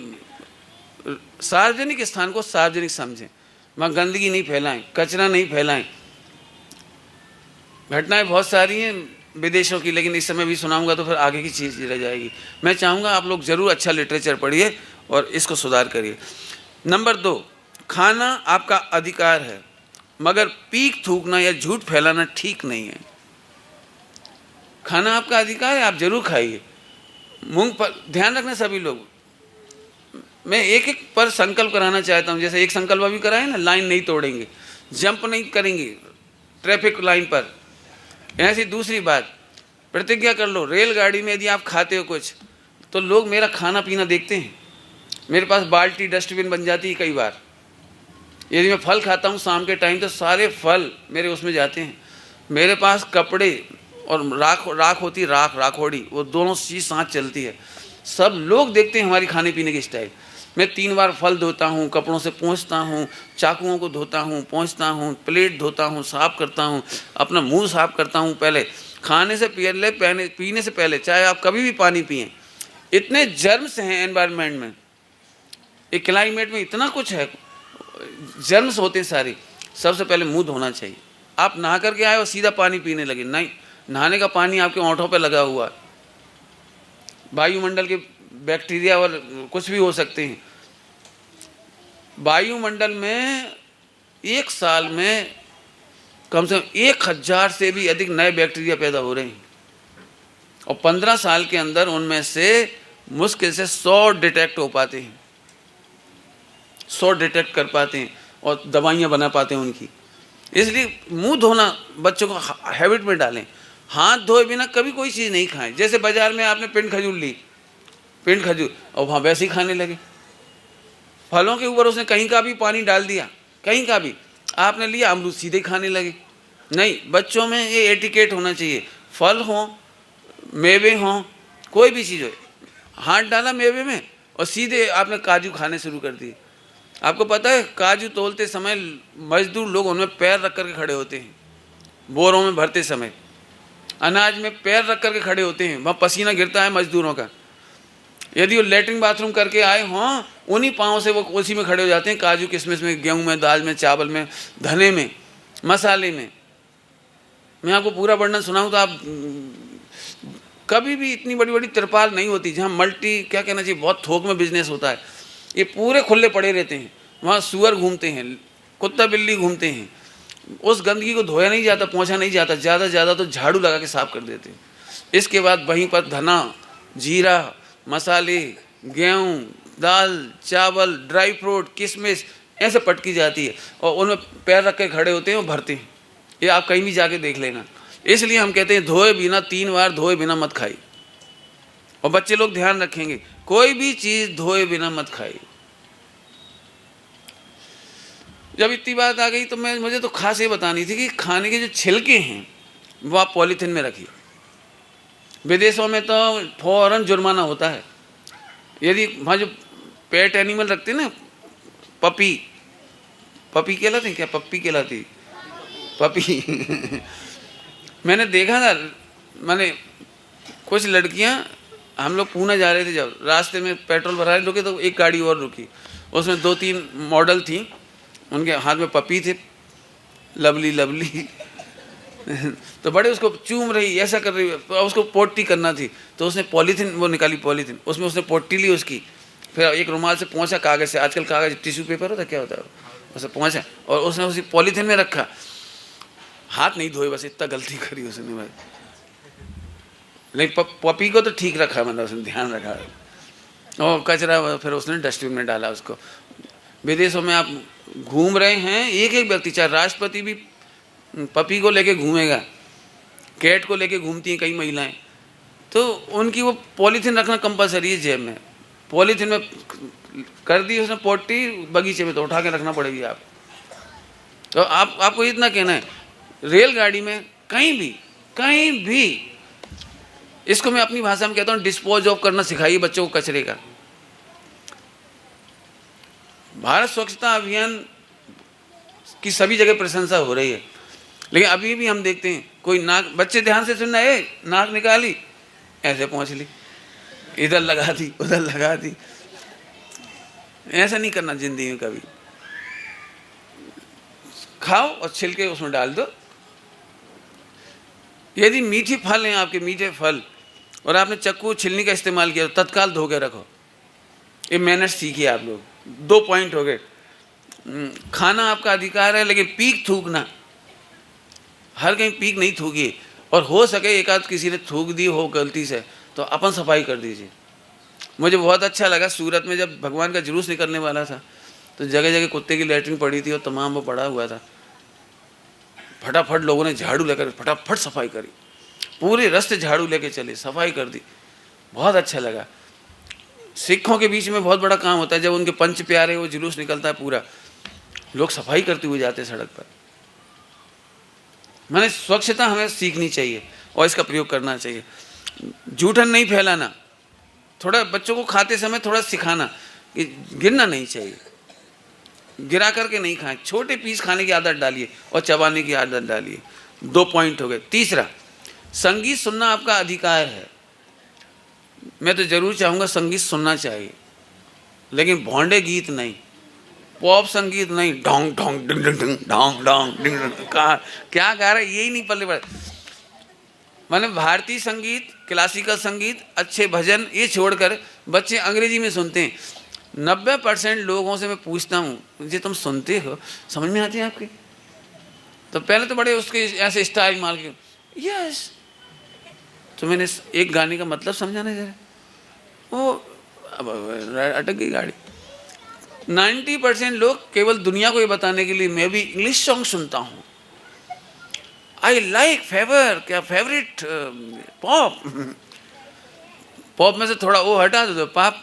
सार्वजनिक स्थान को सार्वजनिक समझें, वहाँ गंदगी नहीं फैलाएं, कचरा नहीं फैलाएं। घटनाएं बहुत सारी हैं विदेशों की, लेकिन इस समय भी सुनाऊंगा तो फिर आगे की चीज़ रह जाएगी। मैं चाहूँगा आप लोग ज़रूर अच्छा लिटरेचर पढ़िए और इसको सुधार करिए। नंबर 2, खाना आपका अधिकार है, मगर पीक थूकना या झूठ फैलाना ठीक नहीं है। खाना आपका अधिकार है, आप जरूर खाइए। मूंगफली, ध्यान रखना सभी लोग, मैं एक एक पर संकल्प कराना चाहता हूँ। जैसे एक संकल्प अभी कराए ना, लाइन नहीं तोड़ेंगे, जंप नहीं करेंगे ट्रैफिक लाइन पर। ऐसी दूसरी बात, प्रतिज्ञा कर लो, रेलगाड़ी में यदि आप खाते हो कुछ तो लोग मेरा खाना पीना देखते हैं। मेरे पास बाल्टी डस्टबिन बन जाती है कई बार। यदि मैं फल खाता हूँ शाम के टाइम तो सारे फल मेरे उसमें जाते हैं। मेरे पास कपड़े और राख होती है, राखोड़ी, वो दोनों चीज़ साथ चलती है। सब लोग देखते हैं हमारी खाने पीने की स्टाइल। मैं 3 बार फल धोता हूँ, कपड़ों से पोंछता हूँ, चाकुओं को धोता हूँ, पोंछता हूँ, प्लेट धोता हूँ, साफ़ करता हूँ, अपना मुंह साफ़ करता हूँ। पहले खाने से पहले, पीने से पहले, चाहे आप कभी भी पानी पिएं। इतने जर्म्स हैं एनवायरनमेंट में, एक क्लाइमेट में इतना कुछ है, जर्म्स होते हैं सारे। सबसे पहले मुंह धोना चाहिए। आप नहा करके आए और सीधा पानी पीने लगे, नहीं, नहाने का पानी आपके होंठों पे लगा हुआ है। वायुमंडल के बैक्टीरिया और कुछ भी हो सकते हैं। वायुमंडल में एक साल में कम से कम 1000 से भी अधिक नए बैक्टीरिया पैदा हो रहे हैं, और 15 साल के अंदर उनमें से मुश्किल से 100 डिटेक्ट हो पाते हैं, 100 डिटेक्ट कर पाते हैं और दवाइयाँ बना पाते हैं उनकी। इसलिए मुंह धोना बच्चों को हैबिट में डालें। हाथ धोए बिना कभी कोई चीज़ नहीं खाएं। जैसे बाजार में आपने पिंड खजूर ली, पिंड खजूर, और वहाँ वैसे ही खाने लगे। फलों के ऊपर उसने कहीं का भी पानी डाल दिया, कहीं का भी, आपने लिया अमरूद, सीधे खाने लगे। नहीं, बच्चों में ये एटिकेट होना चाहिए। फल हों, मेवे हों, कोई भी चीज़ हो, हाथ डाला मेवे में और सीधे आपने काजू खाने शुरू कर दिए। आपको पता है काजू तोलते समय मजदूर लोग उनमें पैर रख करके खड़े होते हैं, बोरों में भरते समय अनाज में पैर रख करके खड़े होते हैं, वहाँ पसीना गिरता है मजदूरों का। यदि वो लेटरिन बाथरूम करके आए हों, उन्हीं पाँव से वो उसी में खड़े हो जाते हैं, काजू किशमिश में, गेहूं में, दाल में, चावल में, धने में, मसाले में। मैं आपको पूरा वर्णन सुनाऊँ तो आप कभी भी इतनी बड़ी बड़ी तिरपाल नहीं होती जहाँ मल्टी, क्या कहना चाहिए, बहुत थोक में बिजनेस होता है। ये पूरे खुले पड़े रहते हैं, वहाँ सूअर घूमते हैं, कुत्ता बिल्ली घूमते हैं। उस गंदगी को धोया नहीं जाता, पोंछा नहीं जाता, ज़्यादा तो झाड़ू लगा के साफ कर देते हैं। इसके बाद वहीं पर धना, जीरा, मसाले, गेहूँ, दाल, चावल, ड्राई फ्रूट, किशमिश ऐसे पटकी जाती है और उनमें पैर रख के खड़े होते हैं और भरते हैं। ये आप कहीं भी जाके देख लेना। इसलिए हम कहते हैं धोए बिना, 3 बार धोए बिना मत खाइए। और बच्चे लोग ध्यान रखेंगे, कोई भी चीज़ धोए बिना मत खाइए। जब इतनी बात आ गई तो मुझे तो खास ये बतानी थी कि खाने के जो छिलके हैं वो आप पॉलीथीन में रखिए। विदेशों में तो फौरन जुर्माना होता है। यदि वहाँ जो पेट एनिमल रखते हैं ना, पपी कहलाती, क्या पप्पी कहलाती, पपी मैंने देखा था, मैंने कुछ लड़कियाँ, हम लोग पूना जा रहे थे, जब रास्ते में पेट्रोल भराने रुके तो एक गाड़ी और रुकी, उसमें 2-3 मॉडल थी, उनके हाथ में पपी थे, लवली तो बड़े उसको चूम रही, ऐसा कर रही, उसको पोटी करना थी तो उसने पॉलीथीन, वो निकाली पॉलीथीन, उसमें उसने पोटी ली उसकी, फिर एक रुमाल से पोंछा, कागज़ से, आजकल कागज़ टिश्यू पेपर होता, क्या होता है, उसे पोंछा और उसने उसी पॉलीथीन में रखा। हाथ नहीं धोए, बस इतना गलती करी उसने भाई। लेकिन पपी को तो ठीक रखा, मतलब उसने ध्यान रखा, और कचरा फिर उसने डस्टबिन में डाला उसको। विदेशों में आप घूम रहे हैं, एक एक व्यक्ति, चाहे राष्ट्रपति भी पपी को लेके घूमेगा, कैट को लेके घूमती हैं कई महिलाएं, तो उनकी वो पॉलीथीन रखना कंपलसरी है जेब में। पॉलीथीन में कर दी उसने पोटी बगीचे में, तो उठा के रखना पड़ेगी आप। तो आपको इतना कहना है, रेलगाड़ी में कहीं भी इसको मैं अपनी भाषा में कहता हूँ डिस्पोज ऑफ करना सिखाइए बच्चों को कचरे का। भारत स्वच्छता अभियान की सभी जगह प्रशंसा हो रही है, लेकिन अभी भी हम देखते हैं कोई नाक, बच्चे ध्यान से सुनना है, नाक निकाली, ऐसे पहुँच ली, इधर लगा दी, उधर लगा दी। ऐसा नहीं करना जिंदगी में कभी। खाओ और छिलके उसमें डाल दो। यदि मीठे फल हैं आपके, मीठे फल, और आपने चक्कू छिलनी का इस्तेमाल किया तो तत्काल धो के रखो। ये मैनर्स सीखिए आप लोग। 2 पॉइंट हो गए। खाना आपका अधिकार है, लेकिन पीक थूकना, हर कहीं पीक नहीं थूकिए। और हो सके एक आध किसी ने थूक दी हो गलती से तो अपन सफाई कर दीजिए। मुझे बहुत अच्छा लगा, सूरत में जब भगवान का जुलूस निकलने वाला था तो जगह जगह कुत्ते की लेटरिन पड़ी थी और तमाम वो पड़ा हुआ था। फटाफट लोगों ने झाड़ू लेकर फटाफट सफाई करी, पूरे रास्ते झाड़ू लेके चले, सफाई कर दी, बहुत अच्छा लगा। सिखों के बीच में बहुत बड़ा काम होता है, जब उनके पंच प्यारे वो जुलूस निकलता है पूरा, लोग सफाई करते हुए जाते हैं सड़क पर। मैंने स्वच्छता हमें सीखनी चाहिए और इसका प्रयोग करना चाहिए। जूठन नहीं फैलाना, थोड़ा बच्चों को खाते समय थोड़ा सिखाना कि गिरना नहीं चाहिए, गिरा करके नहीं खाएं, छोटे पीस खाने की आदत डालिए और चबाने की आदत डालिए। 2 पॉइंट हो गए। तीसरा, संगीत सुनना आपका अधिकार है। मैं तो जरूर चाहूँगा संगीत सुनना चाहिए, लेकिन भोंडे गीत नहीं, पॉप संगीत नहीं, ढोंग ढोंग डिंग डिंग डिंग ढोंग ढोंग डिंग डिंग, क्या गा रहा है यही नहीं पल्ले पड़े। मैंने भारतीय संगीत, क्लासिकल संगीत, अच्छे भजन ये छोड़कर बच्चे अंग्रेजी में सुनते हैं। 90% लोगों से मैं पूछता हूँ जी तुम सुनते हो, समझ में आती है आपकी? तो पहले तो बड़े उसके ऐसे स्टाइल मार के यस, तो मैंने एक गाने का मतलब समझाने जरा, वो अब अटक गई गाड़ी। 90% लोग केवल दुनिया को ये बताने के लिए मैं भी इंग्लिश सॉन्ग सुनता हूँ, I like favourite pop. Pop में से थोड़ा वो हटा दो पॉप,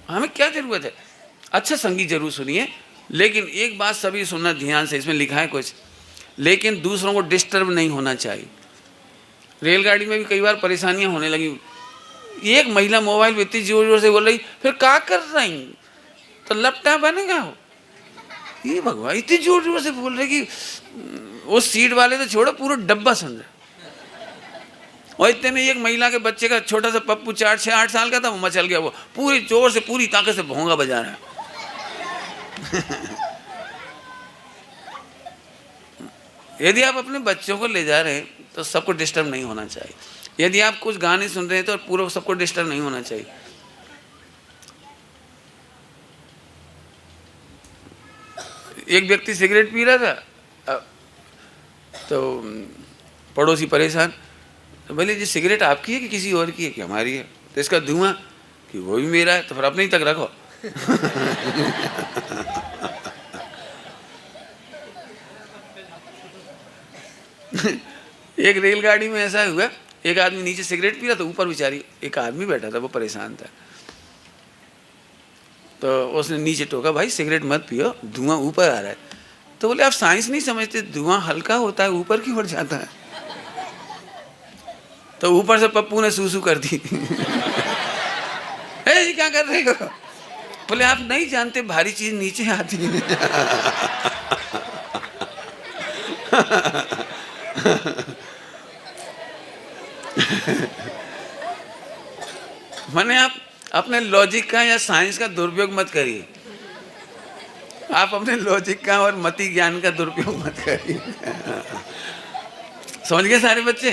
हमें क्या जरूरत है? अच्छा संगीत जरूर सुनिए, लेकिन एक बात सभी सुनना ध्यान से, इसमें लिखा है कुछ, लेकिन दूसरों को डिस्टर्ब नहीं होना चाहिए। रेलगाड़ी में भी कई बार परेशानियां होने लगी, एक महिला मोबाइल में इतनी जोर जोर से बोल रही, फिर क्या कर रही तो लपटा बनेगा हो, ये भगवान इतनी जोर जोर से बोल रहे कि वो सीट वाले तो छोड़ो पूरा डब्बा सुन रहे। और इतने में एक महिला के बच्चे का छोटा सा पप्पू 4-6-8 साल का था, वो मचल गया, वो पूरी जोर से पूरी ताकत से भोंगा बजा रहा है। यदि आप अपने बच्चों को ले जा रहे हैं तो सबको डिस्टर्ब नहीं होना चाहिए। यदि आप कुछ गाने सुन रहे हैं तो पूरा सबको डिस्टर्ब नहीं होना चाहिए। एक व्यक्ति सिगरेट पी रहा था तो पड़ोसी परेशान, तो बोले जी सिगरेट आपकी है कि किसी और की है? कि हमारी है। तो इसका धुआं कि वो भी मेरा है, तो फिर अपने ही तक रखो। एक रेलगाड़ी में ऐसा हुआ, एक आदमी नीचे सिगरेट पी रहा था, ऊपर बेचारी एक आदमी बैठा था, वो परेशान था, तो उसने नीचे टोका, भाई सिगरेट मत पियो, धुआं ऊपर आ रहा है। तो बोले आप साइंस नहीं समझते, धुआं हल्का होता है, ऊपर की ओर जाता है। तो ऊपर से पप्पू ने सूसू कर दी। ए जी क्या कर रहे हो? बोले आप नहीं जानते भारी चीज नीचे आती है। माने आप अपने लॉजिक का या साइंस का दुरुपयोग मत करिए, आप अपने लॉजिक का और मति ज्ञान का दुरुपयोग मत करिए। समझ गए सारे बच्चे?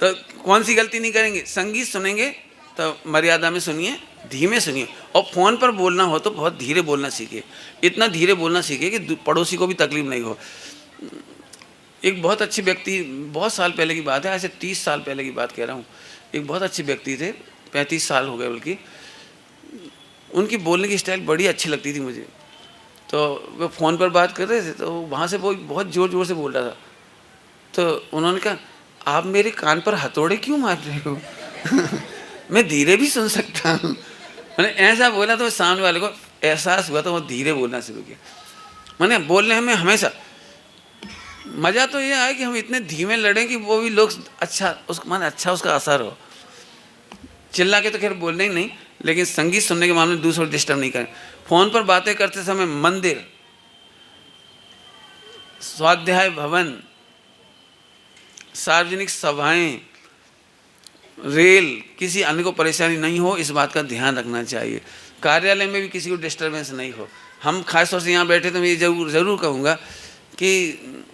तो कौन सी गलती नहीं करेंगे? संगीत सुनेंगे तो मर्यादा में सुनिए, धीमे सुनिए, और फ़ोन पर बोलना हो तो बहुत धीरे बोलना सीखिए, इतना धीरे बोलना सीखिए कि पड़ोसी को भी तकलीफ नहीं हो। एक बहुत अच्छे व्यक्ति, बहुत साल पहले की बात है, ऐसे 30 साल पहले की बात कह रहा हूँ, एक बहुत अच्छे व्यक्ति थे, 35 साल हो गए बल्कि, उनकी बोलने की स्टाइल बड़ी अच्छी लगती थी मुझे। तो वो फ़ोन पर बात कर रहे थे, तो वहाँ से वो बहुत ज़ोर ज़ोर से बोल रहा था, तो उन्होंने कहा आप मेरे कान पर हथौड़े क्यों मार रहे हो? मैं धीरे भी सुन सकता हूँ। मैंने ऐसा बोला तो सामने वाले को एहसास हुआ, तो वो धीरे बोलना शुरू किया। मैंने बोलने में हमेशा मज़ा तो ये आया कि हम इतने धीमे लड़ें कि वो भी लोग अच्छा उसका असर हो। चिल्ला के तो खैर बोलने ही नहीं, लेकिन संगीत सुनने के मामले में दूसरों को डिस्टर्ब नहीं करें। फ़ोन पर बातें करते समय मंदिर, स्वाध्याय भवन, सार्वजनिक सभाएं, रेल, किसी अन्य को परेशानी नहीं हो, इस बात का ध्यान रखना चाहिए। कार्यालय में भी किसी को डिस्टर्बेंस नहीं हो। हम खास तौर से यहाँ बैठे तो मैं ये ज़रूर कहूँगा कि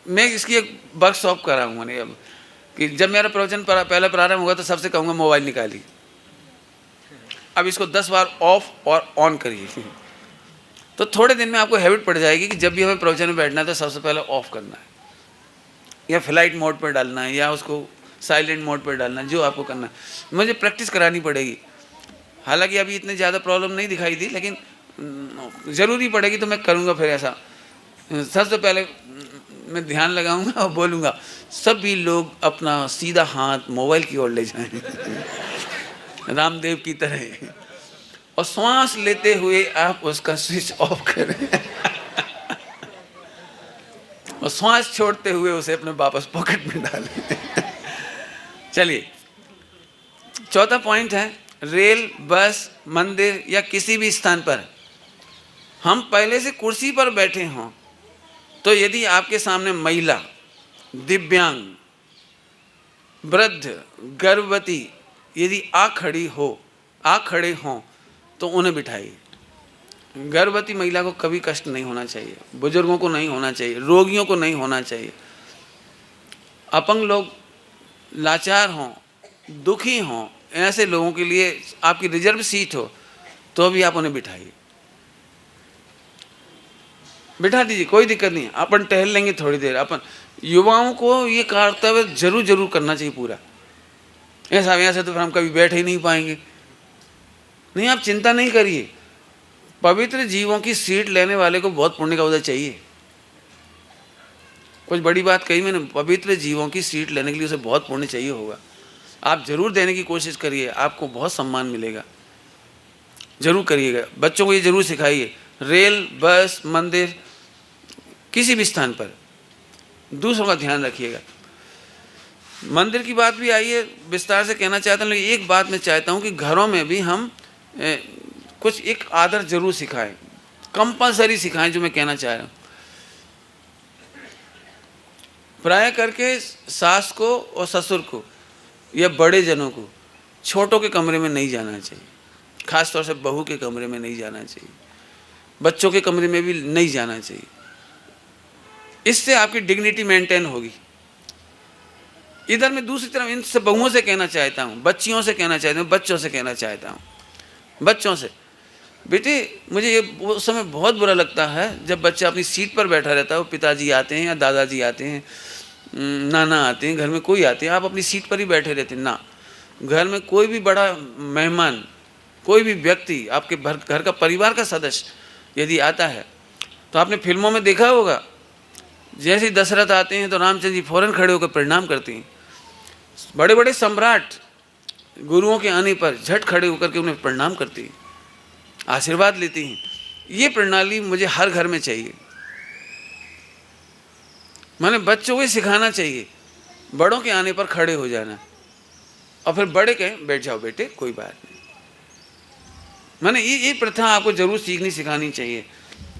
मैं इसकी एक वर्कशॉप कराऊँगा नहीं अब, कि जब मेरा प्रवचन पहला प्रारंभ होगा तो सबसे कहूँगा मोबाइल निकालिए, अब इसको 10 बार ऑफ और ऑन करिए। तो थोड़े दिन में आपको हैबिट पड़ जाएगी कि जब भी हमें प्रवचन में बैठना है तो सबसे पहले ऑफ करना है, या फ्लाइट मोड पर डालना है, या उसको साइलेंट मोड पर डालना है, जो आपको करना है। मुझे प्रैक्टिस करानी पड़ेगी। हालांकि अभी इतनी ज़्यादा प्रॉब्लम नहीं दिखाई दी, लेकिन ज़रूरी पड़ेगी तो मैं करूँगा फिर ऐसा। सबसे पहले मैं ध्यान लगाऊंगा और बोलूँगा सभी लोग अपना सीधा हाथ मोबाइल की ओर ले जाएं रामदेव की तरह, और श्वास लेते हुए आप उसका स्विच ऑफ करें और श्वास छोड़ते हुए उसे अपने वापस पॉकेट में डालें। चलिए, चौथा पॉइंट है, रेल, बस, मंदिर या किसी भी स्थान पर हम पहले से कुर्सी पर बैठे हों तो यदि आपके सामने महिला, दिव्यांग, वृद्ध, गर्भवती यदि आ खड़े हों तो उन्हें बिठाइए। गर्भवती महिला को कभी कष्ट नहीं होना चाहिए, बुजुर्गों को नहीं होना चाहिए, रोगियों को नहीं होना चाहिए। अपंग लोग लाचार हों, दुखी हों, ऐसे लोगों के लिए आपकी रिजर्व सीट हो तो भी आप उन्हें बिठाइए, बिठा दीजिए, कोई दिक्कत नहीं। अपन टहल लेंगे थोड़ी देर। अपन युवाओं को ये कर्तव्य जरूर करना चाहिए पूरा। ऐसा तो फिर हम कभी बैठ ही नहीं पाएंगे। नहीं, आप चिंता नहीं करिए, पवित्र जीवों की सीट लेने वाले को बहुत पुण्य का उदय चाहिए। कुछ बड़ी बात कही मैंने, पवित्र जीवों की सीट लेने के लिए उसे बहुत पुण्य चाहिए होगा। आप जरूर देने की कोशिश करिए, आपको बहुत सम्मान मिलेगा, जरूर करिएगा। बच्चों को ये जरूर सिखाइए, रेल, बस, मंदिर, किसी भी स्थान पर दूसरों का ध्यान रखिएगा। मंदिर की बात भी आई है, विस्तार से कहना चाहता हूँ, लेकिन एक बात मैं चाहता हूँ कि घरों में भी हम कुछ एक आदर जरूर सिखाएं, कंपलसरी सिखाएं। जो मैं कहना चाह रहा हूँ, प्राय करके सास को और ससुर को या बड़े जनों को छोटों के कमरे में नहीं जाना चाहिए, खास तौर से बहू के कमरे में नहीं जाना चाहिए, बच्चों के कमरे में भी नहीं जाना चाहिए। इससे आपकी डिग्निटी मेंटेन होगी। इधर मैं दूसरी तरफ इन सब बहुओं से कहना चाहता हूँ, बच्चियों से कहना चाहता हूँ, बच्चों से कहना चाहता हूँ, बच्चों से, बेटे मुझे ये उस समय बहुत बुरा लगता है जब बच्चा अपनी सीट पर बैठा रहता है, वो पिताजी आते हैं या दादाजी आते हैं, नाना आते हैं, घर में कोई आते हैं, आप अपनी सीट पर ही बैठे रहते हैं ना। घर में कोई भी बड़ा मेहमान, कोई भी व्यक्ति, आपके घर का परिवार का सदस्य यदि आता है तो आपने फिल्मों में देखा होगा, जैसे ही दशरथ आते हैं तो रामचंद्र जी फौरन खड़े होकर प्रणाम करते हैं। बड़े बड़े सम्राट गुरुओं के आने पर झट खड़े होकर के उन्हें प्रणाम करते हैं, आशीर्वाद लेते हैं। ये प्रणाली मुझे हर घर में चाहिए। मैंने बच्चों को सिखाना चाहिए, बड़ों के आने पर खड़े हो जाना, और फिर बड़े कहें बैठ जाओ बेटे कोई बात नहीं। मैंने ये प्रथा आपको जरूर सीखनी सिखानी चाहिए।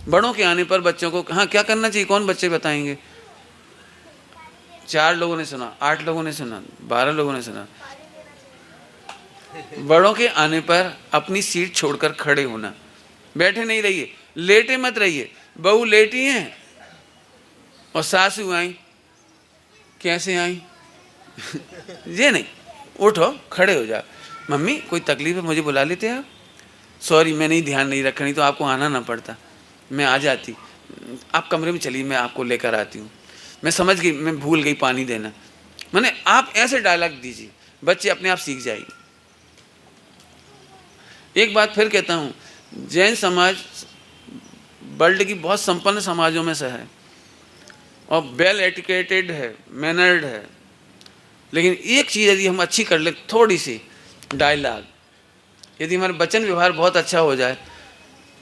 बड़ों के आने पर बच्चों को हाँ क्या करना चाहिए, कौन बच्चे बताएंगे? 4 लोगों ने सुना, 8 लोगों ने सुना, 12 लोगों ने सुना। बड़ों के आने पर अपनी सीट छोड़कर खड़े होना, बैठे नहीं रहिए, लेटे मत रहिए। बहू लेटी हैं और सासू आई, कैसे आई ये नहीं, उठो खड़े हो जाओ। मम्मी कोई तकलीफ है, मुझे बुला लेते आप? सॉरी मैं नहीं, ध्यान नहीं रखा, नहीं तो आपको आना ना पड़ता, मैं आ जाती। आप कमरे में चलिए, मैं आपको लेकर आती हूँ। मैं समझ गई, मैं भूल गई पानी देना। मैंने आप ऐसे डायलॉग दीजिए, बच्चे अपने आप सीख जाएंगे। एक बात फिर कहता हूँ, जैन समाज वर्ल्ड की बहुत संपन्न समाजों में से है और वेल एटिकेटेड है, मैनर्ड है, लेकिन एक चीज़ यदि हम अच्छी कर ले, थोड़ी सी डायलॉग, यदि हमारा वचन व्यवहार बहुत अच्छा हो जाए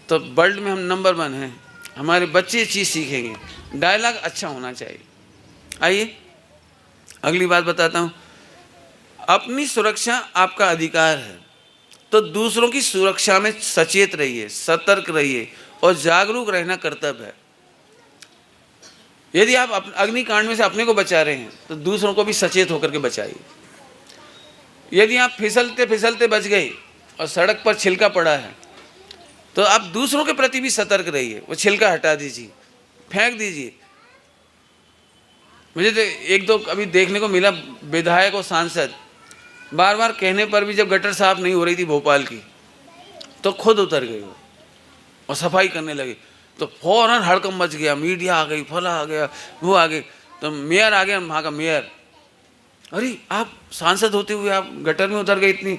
तो वर्ल्ड में हम नंबर 1 हैं। हमारे बच्चे ये चीज़ सीखेंगे, डायलॉग अच्छा होना चाहिए। आइए अगली बात बताता हूँ। अपनी सुरक्षा आपका अधिकार है, तो दूसरों की सुरक्षा में सचेत रहिए, सतर्क रहिए और जागरूक रहना कर्तव्य है। यदि आप अग्निकांड में से अपने को बचा रहे हैं तो दूसरों को भी सचेत होकर के बचाइए। यदि आप फिसलते फिसलते बच गए और सड़क पर छिलका पड़ा है तो आप दूसरों के प्रति भी सतर्क रहिए, वो छिलका हटा दीजिए, फेंक दीजिए। मुझे तो 1-2 अभी देखने को मिला, विधायक और सांसद बार बार कहने पर भी जब गटर साफ नहीं हो रही थी भोपाल की तो खुद उतर गए हो। और सफाई करने लगे, तो फौरन हड़कंप मच गया, मीडिया आ गई, फला आ गया, वो आ गए, तो मेयर आ गया, वहाँ का मेयर, अरे आप सांसद होते हुए आप गटर में उतर गए, इतनी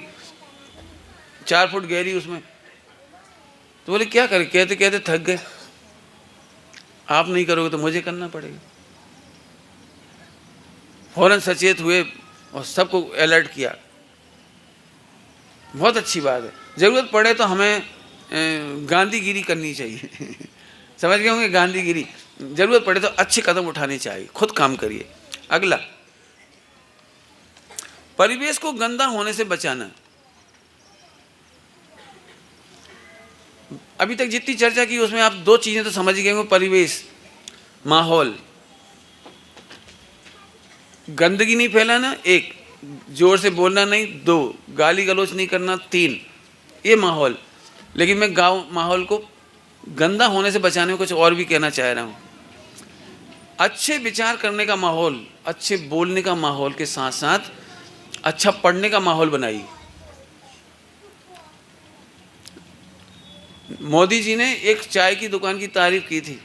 4 फुट गहरी उसमें। तो बोले क्या करें, कहते कहते थक गए, आप नहीं करोगे तो मुझे करना पड़ेगा। फौरन सचेत हुए और सबको अलर्ट किया। बहुत अच्छी बात है, ज़रूरत पड़े तो हमें गांधीगिरी करनी चाहिए समझ गए होंगे, गांधीगिरी, ज़रूरत पड़े तो अच्छे कदम उठाने चाहिए, खुद काम करिए। अगला, परिवेश को गंदा होने से बचाना। अभी तक जितनी चर्चा की उसमें आप 2 चीज़ें तो समझ गए होंगे, परिवेश, माहौल। गंदगी नहीं फैलाना, 1, जोर से बोलना नहीं, 2, गाली गलौज नहीं करना, 3, ये माहौल। लेकिन मैं माहौल को गंदा होने से बचाने में कुछ और भी कहना चाह रहा हूँ। अच्छे विचार करने का माहौल, अच्छे बोलने का माहौल के साथ साथ अच्छा पढ़ने का माहौल बनाइए। मोदी जी ने एक चाय की दुकान की तारीफ की थी।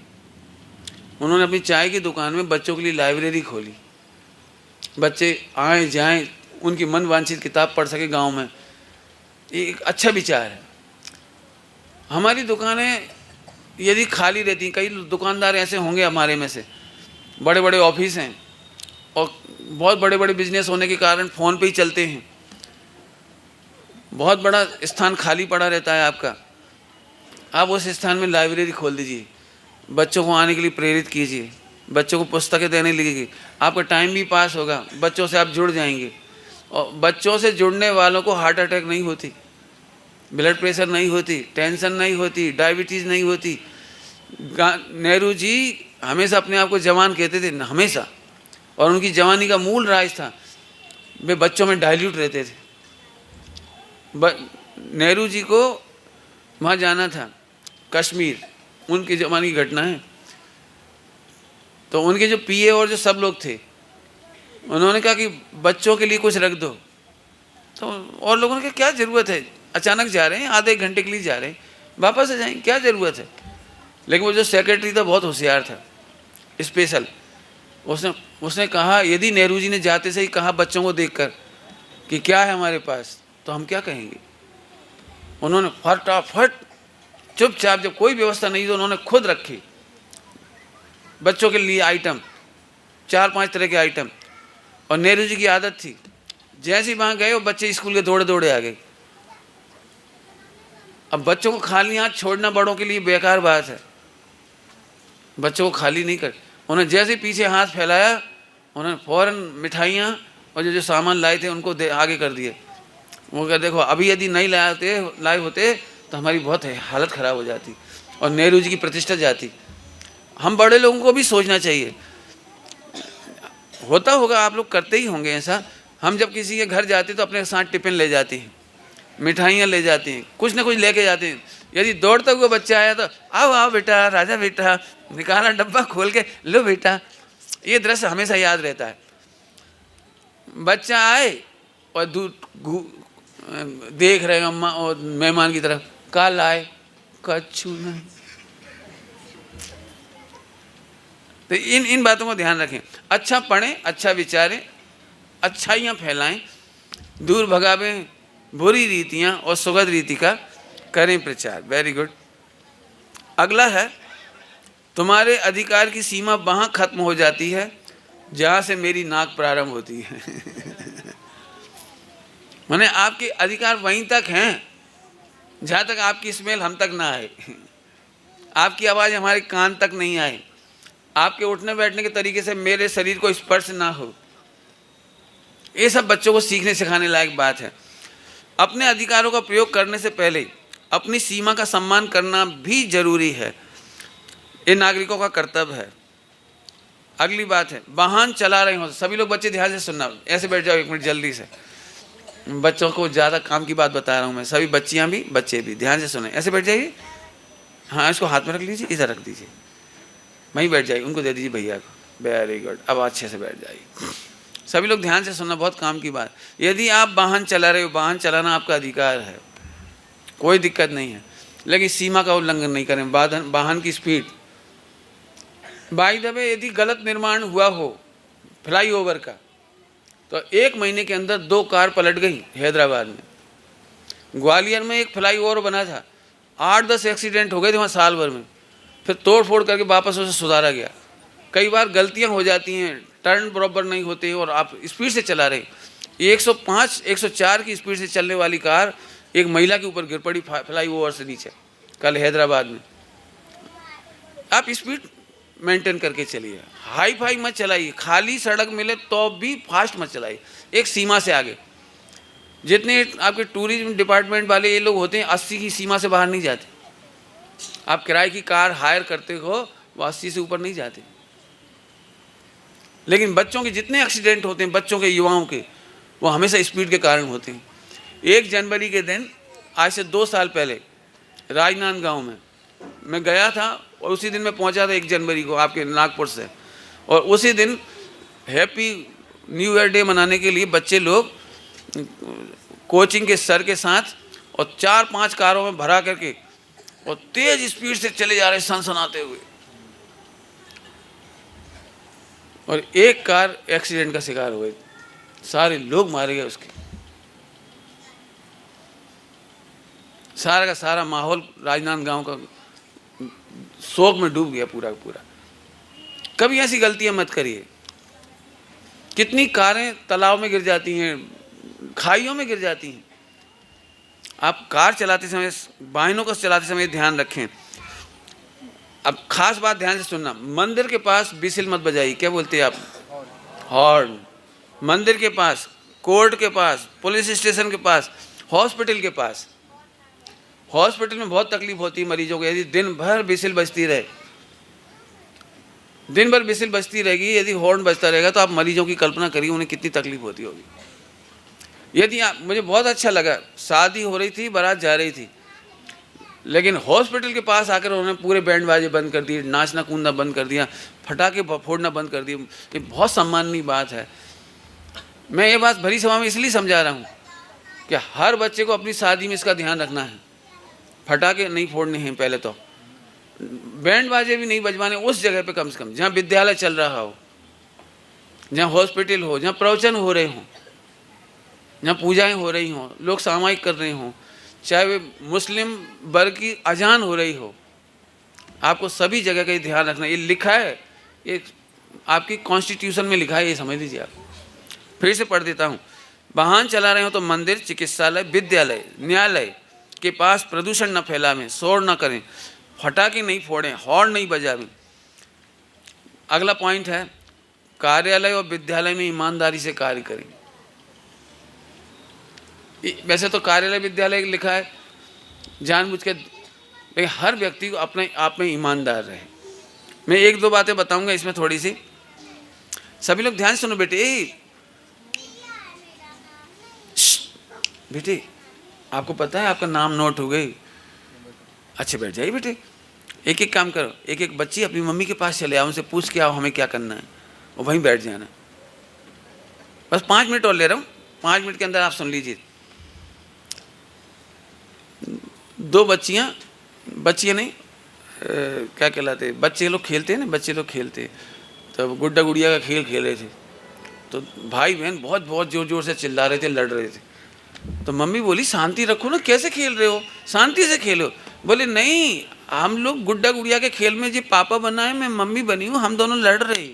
उन्होंने अपनी चाय की दुकान में बच्चों के लिए लाइब्रेरी खोली, बच्चे आए जाएं, उनकी मन वांछित किताब पढ़ सके गांव में। ये एक अच्छा विचार है। हमारी दुकानें यदि खाली रहती, कई दुकानदार ऐसे होंगे हमारे में से, बड़े बड़े ऑफिस हैं और बहुत बड़े बड़े बिजनेस होने के कारण फ़ोन पे ही चलते हैं, बहुत बड़ा स्थान खाली पड़ा रहता है आपका, आप उस स्थान में लाइब्रेरी खोल दीजिए, बच्चों को आने के लिए प्रेरित कीजिए, बच्चों को पुस्तकें देने लगेगी, आपका टाइम भी पास होगा, बच्चों से आप जुड़ जाएंगे। और बच्चों से जुड़ने वालों को हार्ट अटैक नहीं होती, ब्लड प्रेशर नहीं होती, टेंशन नहीं होती, डायबिटीज़ नहीं होती। नेहरू जी हमेशा अपने आप को जवान कहते थे, हमेशा, और उनकी जवानी का मूल राज था, वे बच्चों में डाइल्यूट रहते थे। नेहरू जी को वहाँ जाना था, कश्मीर, उनकी जवानी की घटना है। तो उनके जो पीए और जो सब लोग थे, उन्होंने कहा कि बच्चों के लिए कुछ रख दो। तो और लोगों ने कहा क्या ज़रूरत है, अचानक जा रहे हैं, आधे घंटे के लिए जा रहे हैं, वापस आ जाएंगे, क्या ज़रूरत है। लेकिन वो जो सेक्रेटरी था बहुत होशियार था, स्पेशल, उसने कहा यदि नेहरू जी ने जाते से ही कहा बच्चों को देखकर कि क्या है हमारे पास, तो हम क्या कहेंगे। उन्होंने फटाफट चुपचाप, जब कोई व्यवस्था नहीं तो उन्होंने खुद रखी बच्चों के लिए आइटम, 4-5 तरह के आइटम। और नेहरू जी की आदत थी, जैसे ही वहाँ गए वो बच्चे स्कूल के दौड़े दौड़े आ गए। अब बच्चों को खाली हाथ छोड़ना बड़ों के लिए बेकार बात है, बच्चों को खाली नहीं कर। उन्होंने जैसे पीछे हाथ फैलाया, उन्होंने फ़ौरन मिठाइयाँ और जो सामान लाए थे उनको आगे कर दिए। वो कहा देखो अभी यदि नहीं लाए होते तो हमारी बहुत हालत ख़राब हो जाती और नेहरू जी की प्रतिष्ठा जाती। हम बड़े लोगों को भी सोचना चाहिए, होता होगा, आप लोग करते ही होंगे ऐसा। हम जब किसी के घर जाते तो अपने साथ टिफ़िन ले जाते हैं, मिठाइयाँ ले जाते हैं, कुछ ना कुछ लेके जाते हैं। यदि दौड़ता हुआ बच्चा आया तो आओ आओ बेटा, राजा बेटा, निकाला डब्बा खोल के, लो बेटा। ये दृश्य हमेशा याद रहता है। बच्चा आए और देख रहे अम्मा और मेहमान की तरफ, का लाए, कछु नहीं। तो इन बातों को ध्यान रखें। अच्छा पढ़ें, अच्छा विचारें, अच्छाइयाँ फैलाएं, दूर भगावें बुरी रीतियाँ और सुगध रीति का करें प्रचार। Very good. अगला है, तुम्हारे अधिकार की सीमा वहाँ खत्म हो जाती है जहाँ से मेरी नाक प्रारंभ होती है माने आपके अधिकार वहीं तक हैं जहाँ तक आपकी स्मेल हम तक ना आए, आपकी आवाज़ हमारे कान तक नहीं आए, आपके उठने बैठने के तरीके से मेरे शरीर को स्पर्श ना हो। ये सब बच्चों को सीखने सिखाने लायक बात है। अपने अधिकारों का प्रयोग करने से पहले अपनी सीमा का सम्मान करना भी जरूरी है, ये नागरिकों का कर्तव्य है। अगली बात है, वाहन चला रहे हो सभी लोग, बच्चे ध्यान से सुनना, ऐसे बैठ जाओ 1 मिनट जल्दी से, बच्चों को ज़्यादा काम की बात बता रहा हूँ मैं, सभी बच्चियाँ भी बच्चे भी ध्यान से सुने, ऐसे बैठ जाइए। हाँ, इसको हाथ में रख लीजिए, इधर रख दीजिए, वहीं बैठ जाइए, उनको दे दीजिए भैया को। वेरी गुड, अब अच्छे से बैठ जाइए। सभी लोग ध्यान से सुनना, बहुत काम की बात। यदि आप वाहन चला रहे हो, वाहन चलाना आपका अधिकार है, कोई दिक्कत नहीं है। लेकिन सीमा का उल्लंघन नहीं करें। वाहन की स्पीड, बाय द वे, यदि गलत निर्माण हुआ हो फ्लाईओवर का तो 1 महीने के अंदर 2 कार पलट गई हैदराबाद में। ग्वालियर में एक फ्लाईओवर बना था, 8-10 एक्सीडेंट हो गए थे वहाँ साल भर में, फिर तोड़ फोड़ करके वापस उसे सुधारा गया। कई बार गलतियाँ हो जाती हैं, टर्न बराबर नहीं होते और आप स्पीड से चला रहे, 105-104 की स्पीड से चलने वाली कार एक महिला के ऊपर गिर पड़ी फ्लाईओवर से नीचे कल हैदराबाद में। आप स्पीड मेंटेन करके चलिए, हाई फाई मत चलाइए, खाली सड़क मिले तो भी फास्ट मत चलाइए, एक सीमा से आगे। जितने आपके टूरिज्म डिपार्टमेंट वाले ये लोग होते हैं 80 की सीमा से बाहर नहीं जाते। आप किराए की कार हायर करते हो वो 80 से ऊपर नहीं जाते। लेकिन बच्चों के जितने एक्सीडेंट होते हैं, बच्चों के, युवाओं के, वो हमेशा स्पीड के कारण होते हैं। 1 जनवरी के दिन, आज से 2 साल पहले, राजनांदगांव में मैं गया था और उसी दिन मैं पहुंचा था 1 जनवरी को आपके नागपुर से। और उसी दिन हैप्पी न्यू ईयर डे मनाने के लिए बच्चे लोग कोचिंग के सर के साथ और 4-5 कारों में भरा करके और तेज स्पीड से चले जा रहे सनसनाते हुए, और एक कार एक्सीडेंट का शिकार हो गई, सारे लोग मारे गए उसके। सारा का सारा माहौल राजनांदगांव का शोक में डूब गया पूरा पूरा। कभी ऐसी गलतियां मत करिए। कितनी कारें तालाब में गिर जाती हैं, खाइयों में गिर जाती हैं। आप कार चलाते समय, वाहनों को चलाते समय ध्यान रखें। अब खास बात ध्यान से सुनना, मंदिर के पास बिसिल मत बजाइए। क्या बोलते हैं आप? हॉर्न। मंदिर के पास, कोर्ट के पास, पुलिस स्टेशन के पास, हॉस्पिटल के पास। हॉस्पिटल में बहुत तकलीफ होती है मरीजों को यदि दिन भर बिसिल बजती रहे। दिन भर बिसिल बजती रहेगी, यदि हॉर्न बजता रहेगा तो आप मरीजों की कल्पना करिए उन्हें कितनी तकलीफ होती होगी। यदि आप, मुझे बहुत अच्छा लगा, शादी हो रही थी, बारात जा रही थी, लेकिन हॉस्पिटल के पास आकर उन्होंने पूरे बैंड बाजे बंद कर दिए, नाचना कूदना बंद कर दिया, फटाके फोड़ना बंद कर दिए। ये बहुत सम्माननीय बात है। मैं ये बात भरी सभा में इसलिए समझा रहा हूँ कि हर बच्चे को अपनी शादी में इसका ध्यान रखना है। फटाके नहीं फोड़ने हैं, पहले तो बैंड बाजे भी नहीं बजवाने उस जगह पे, कम से कम जहाँ विद्यालय चल रहा हो, जहाँ हॉस्पिटल हो, जहाँ प्रवचन हो रहे हों, जहाँ पूजाएं हो रही हों, लोग सामायिक कर रहे हों, चाहे वे मुस्लिम वर्ग की अजान हो रही हो, आपको सभी जगह का ध्यान रखना। ये लिखा है, ये आपकी कॉन्स्टिट्यूशन में लिखा है, ये समझ लीजिए आप। फिर से पढ़ देता हूँ। वाहन चला रहे हो तो मंदिर, चिकित्सालय, विद्यालय, न्यायालय के पास प्रदूषण न फैलावें, शोर न करें, फटाके नहीं फोड़ें, हॉर्न नहीं बजावें। अगला पॉइंट है, कार्यालय और विद्यालय में ईमानदारी से कार्य करें। वैसे तो कार्यालय विद्यालय लिखा है जानबूझ के, लेकिन हर व्यक्ति को अपने आप में ईमानदार रहे। मैं 1-2 बातें बताऊंगा इसमें थोड़ी सी, सभी लोग ध्यान सुनो बेटे। बेटे, आपको पता है आपका नाम नोट हो गई? अच्छे, बैठ जाइए बेटे। एक एक काम करो, एक एक बच्ची अपनी मम्मी के पास चले आओ, उनसे पूछ के आओ हमें क्या करना है, और वहीं बैठ जाना। बस 5 मिनट और ले रहा हूँ, 5 मिनट के अंदर आप सुन लीजिए। 2 बच्चियाँ नहीं, क्या कहलाते, बच्चे लोग खेलते हैं ना, बच्चे लोग खेलते, तो गुड्डा गुड़िया का खेल खेल रहे थे, तो भाई बहन बहुत बहुत जोर जोर से चिल्ला रहे थे, लड़ रहे थे। तो मम्मी बोली शांति रखो ना, कैसे खेल रहे हो, शांति से खेलो। बोले नहीं, हम लोग गुड्डा गुड़िया के खेल में जी पापा बना है, मैं मम्मी बनी हूँ, हम दोनों लड़ रहे।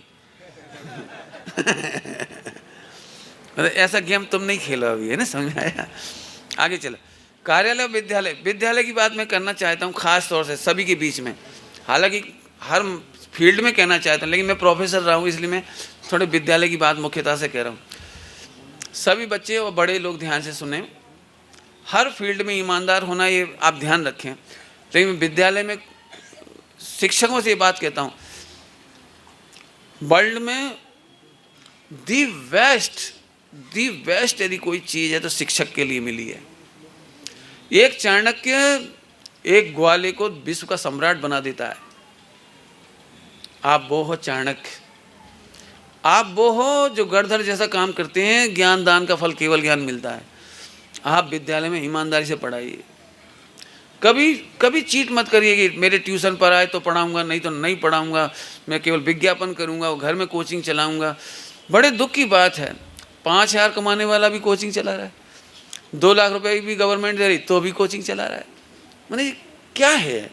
ऐसा गेम तुम नहीं खेला अभी, है ना, समझ आया? आगे चलो। कार्यालय और विद्यालय, विद्यालय की बात मैं करना चाहता हूँ खास तौर से सभी के बीच में, हालांकि हर फील्ड में कहना चाहता हूँ, लेकिन मैं प्रोफेसर रहा हूँ इसलिए मैं थोड़े विद्यालय की बात मुख्यतः से कह रहा हूँ। सभी बच्चे और बड़े लोग ध्यान से सुने, हर फील्ड में ईमानदार होना ये आप ध्यान रखें। लेकिन विद्यालय में शिक्षकों से ये बात कहता हूँ, वर्ल्ड में दी बेस्ट यदि कोई चीज़ है तो शिक्षक के लिए मिली है। एक चाणक्य एक ग्वाले को विश्व का सम्राट बना देता है। आप वो हो चाणक्य, आप वो हो जो गणधर जैसा काम करते हैं, ज्ञान दान का फल केवल ज्ञान मिलता है। आप विद्यालय में ईमानदारी से पढ़ाइए, कभी कभी चीट मत करिए कि मेरे ट्यूशन पर आए तो पढ़ाऊंगा, नहीं तो नहीं पढ़ाऊंगा, मैं केवल विज्ञापन करूंगा, घर में कोचिंग चलाऊंगा। बड़े दुख की बात है, 5,000 कमाने वाला भी कोचिंग चला रहा है, 2 लाख रुपए भी गवर्नमेंट दे रही तो भी कोचिंग चला रहा है। मैंने क्या है?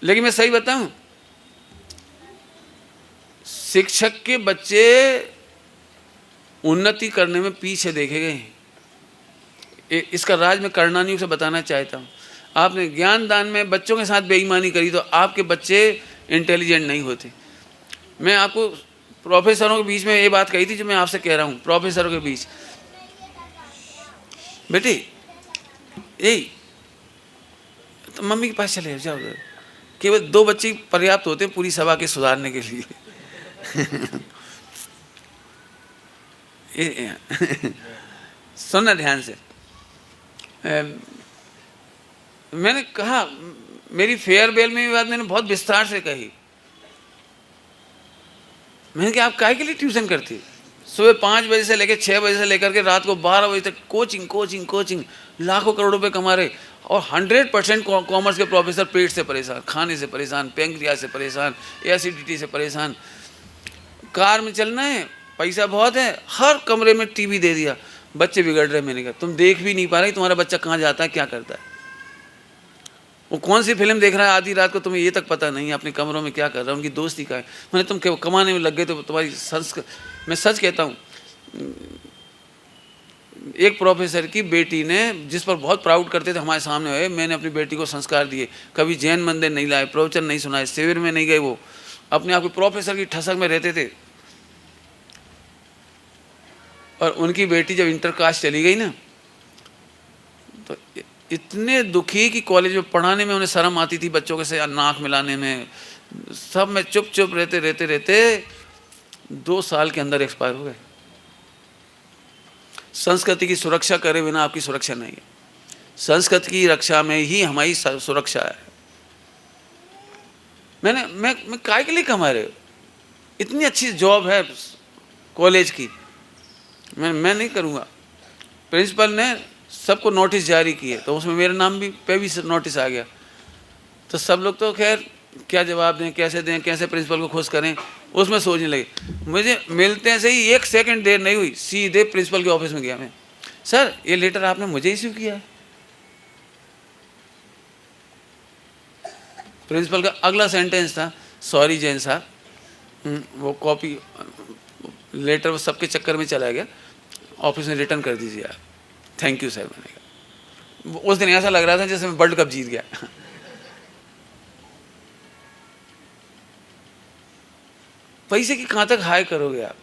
लेकिन मैं सही बताऊं, शिक्षक के बच्चे उन्नति करने में पीछे देखे गए हैं। इसका राज मैं करनानियों से बताना चाहता हूँ। आपने ज्ञान दान में बच्चों के साथ बेईमानी करी तो आपके बच्चे इंटेलिजेंट नहीं होते। मैं आपको प्रोफेसरों के बीच में ये बात कही थी जो मैं आपसे कह रहा हूँ। प्रोफेसरों के बीच, बेटी यही तो मम्मी के पास चले जाओ, केवल 2 बच्चे पर्याप्त होते हैं पूरी सभा के सुधारने के लिए। सुनना ध्यान से। मैंने कहा, मेरी फेयरवेल में ये बात मैंने बहुत विस्तार से कही। मैंने कहा आप काहे के लिए ट्यूशन करती? सुबह 5 बजे से लेकर 6 बजे से लेकर के रात को 12 बजे तक कोचिंग कोचिंग कोचिंग, लाखों करोड़ों रुपए कमा रहे। और 100% कॉमर्स के प्रोफेसर पेट से परेशान, खाने से परेशान, पैंक्रियाज से परेशान, एसिडिटी से परेशान। कार में चलना है, पैसा बहुत है, हर कमरे में टीवी दे दिया, बच्चे बिगड़ रहे। मैंने कहा तुम देख भी नहीं पा रहे तुम्हारा बच्चा कहाँ जाता है, क्या करता है, वो कौन सी फिल्म देख रहा है आधी रात को, तुम्हें ये तक पता नहीं है अपने कमरों में क्या कर रहा है, उनकी दोस्ती का है। मैंने तुम कमाने में लग गए तो तुम्हारी संस्कार। मैं सच कहता हूँ, एक प्रोफेसर की बेटी ने, जिस पर बहुत प्राउड करते थे, हमारे सामने हुए, मैंने अपनी बेटी को संस्कार दिए। कभी जैन मंदिर नहीं लाए, प्रवचन नहीं सुनाए, शिविर में नहीं गए, वो अपने आप को प्रोफेसर की ठसक में रहते थे। और उनकी बेटी जब इंटरकास्ट चली गई ना, तो इतने दुखी कि कॉलेज में पढ़ाने में उन्हें शर्म आती थी, बच्चों के से नाक मिलाने में, सब में चुप चुप रहते रहते रहते 2 साल के अंदर एक्सपायर हो गए। संस्कृति की सुरक्षा करे बिना आपकी सुरक्षा नहीं है। संस्कृति की रक्षा में ही हमारी सुरक्षा है। मैं काय के लिए कमा रहे हो? इतनी अच्छी जॉब है कॉलेज की, मैं नहीं करूँगा। प्रिंसिपल ने सबको नोटिस जारी किए तो उसमें मेरे नाम भी पे भी नोटिस आ गया। तो सब लोग तो खैर क्या जवाब दें, कैसे प्रिंसिपल को खुश करें, उसमें सोचने लगे। मुझे मिलते से ही 1 सेकंड देर नहीं हुई, सीधे प्रिंसिपल के ऑफिस में गया मैं। सर ये लेटर आपने मुझे इश्यू किया है। प्रिंसिपल का अगला सेंटेंस था, सॉरी जैन साहब, वो कॉपी लेटर वो सबके चक्कर में चला गया, ऑफिस में रिटर्न कर दीजिए आप। Thank you sir. मैंने कहा उस दिन ऐसा लग रहा था जैसे मैं वर्ल्ड कप जीत गया। पैसे की कहां तक हाय करोगे आप?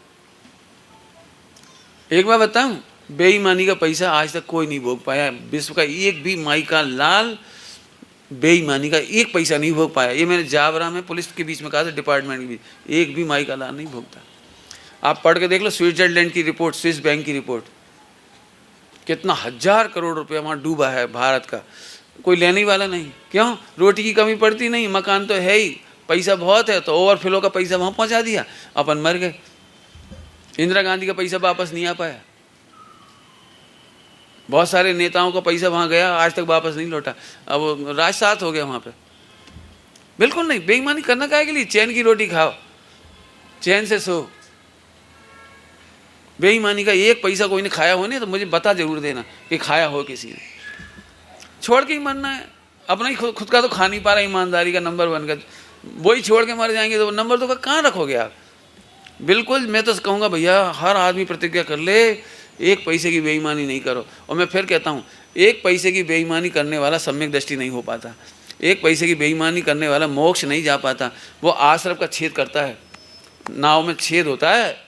एक बार बताऊं, बेईमानी का पैसा आज तक कोई नहीं भोग पाया। विश्व का एक भी माई का लाल बेईमानी का 1 पैसा नहीं भोग पाया। ये मैंने जावरा में पुलिस के बीच में कहा था, डिपार्टमेंट के बीच, एक भी माई का लाल नहीं भोगता। आप पढ़ के देख लो स्विट्जरलैंड की रिपोर्ट, स्विस बैंक की रिपोर्ट, कितना 1000 करोड़ रुपया वहाँ डूबा है भारत का, कोई लेने वाला नहीं। क्यों? रोटी की कमी पड़ती नहीं, मकान तो है ही, पैसा बहुत है, तो ओवरफ्लो का पैसा वहाँ पहुँचा दिया, अपन मर गए। इंदिरा गांधी का पैसा वापस नहीं आ पाया, बहुत सारे नेताओं का पैसा वहाँ गया, आज तक वापस नहीं लौटा। अब राजसात हो गया वहाँ पे। बिल्कुल नहीं, बेईमानी करना काहे के लिए? चैन की रोटी खाओ, चैन से सो। बेईमानी का 1 पैसा कोई ने खाया हो नहीं तो मुझे बता जरूर देना कि खाया हो किसी ने। छोड़ के ही मरना है, अपना ही खुद का तो खा नहीं पा रहा, ईमानदारी का नंबर 1 का, वही छोड़ के मर जाएंगे तो नंबर 2 का कहाँ रखोगे आप? बिल्कुल, मैं तो कहूँगा भैया हर आदमी प्रतिज्ञा कर ले 1 पैसे की बेईमानी नहीं करो। और मैं फिर कहता हूँ, 1 पैसे की बेईमानी करने वाला सम्यक दृष्टि नहीं हो पाता, 1 पैसे की बेईमानी करने वाला मोक्ष नहीं जा पाता। वो आश्रम का छेद करता है, नाव में छेद होता है।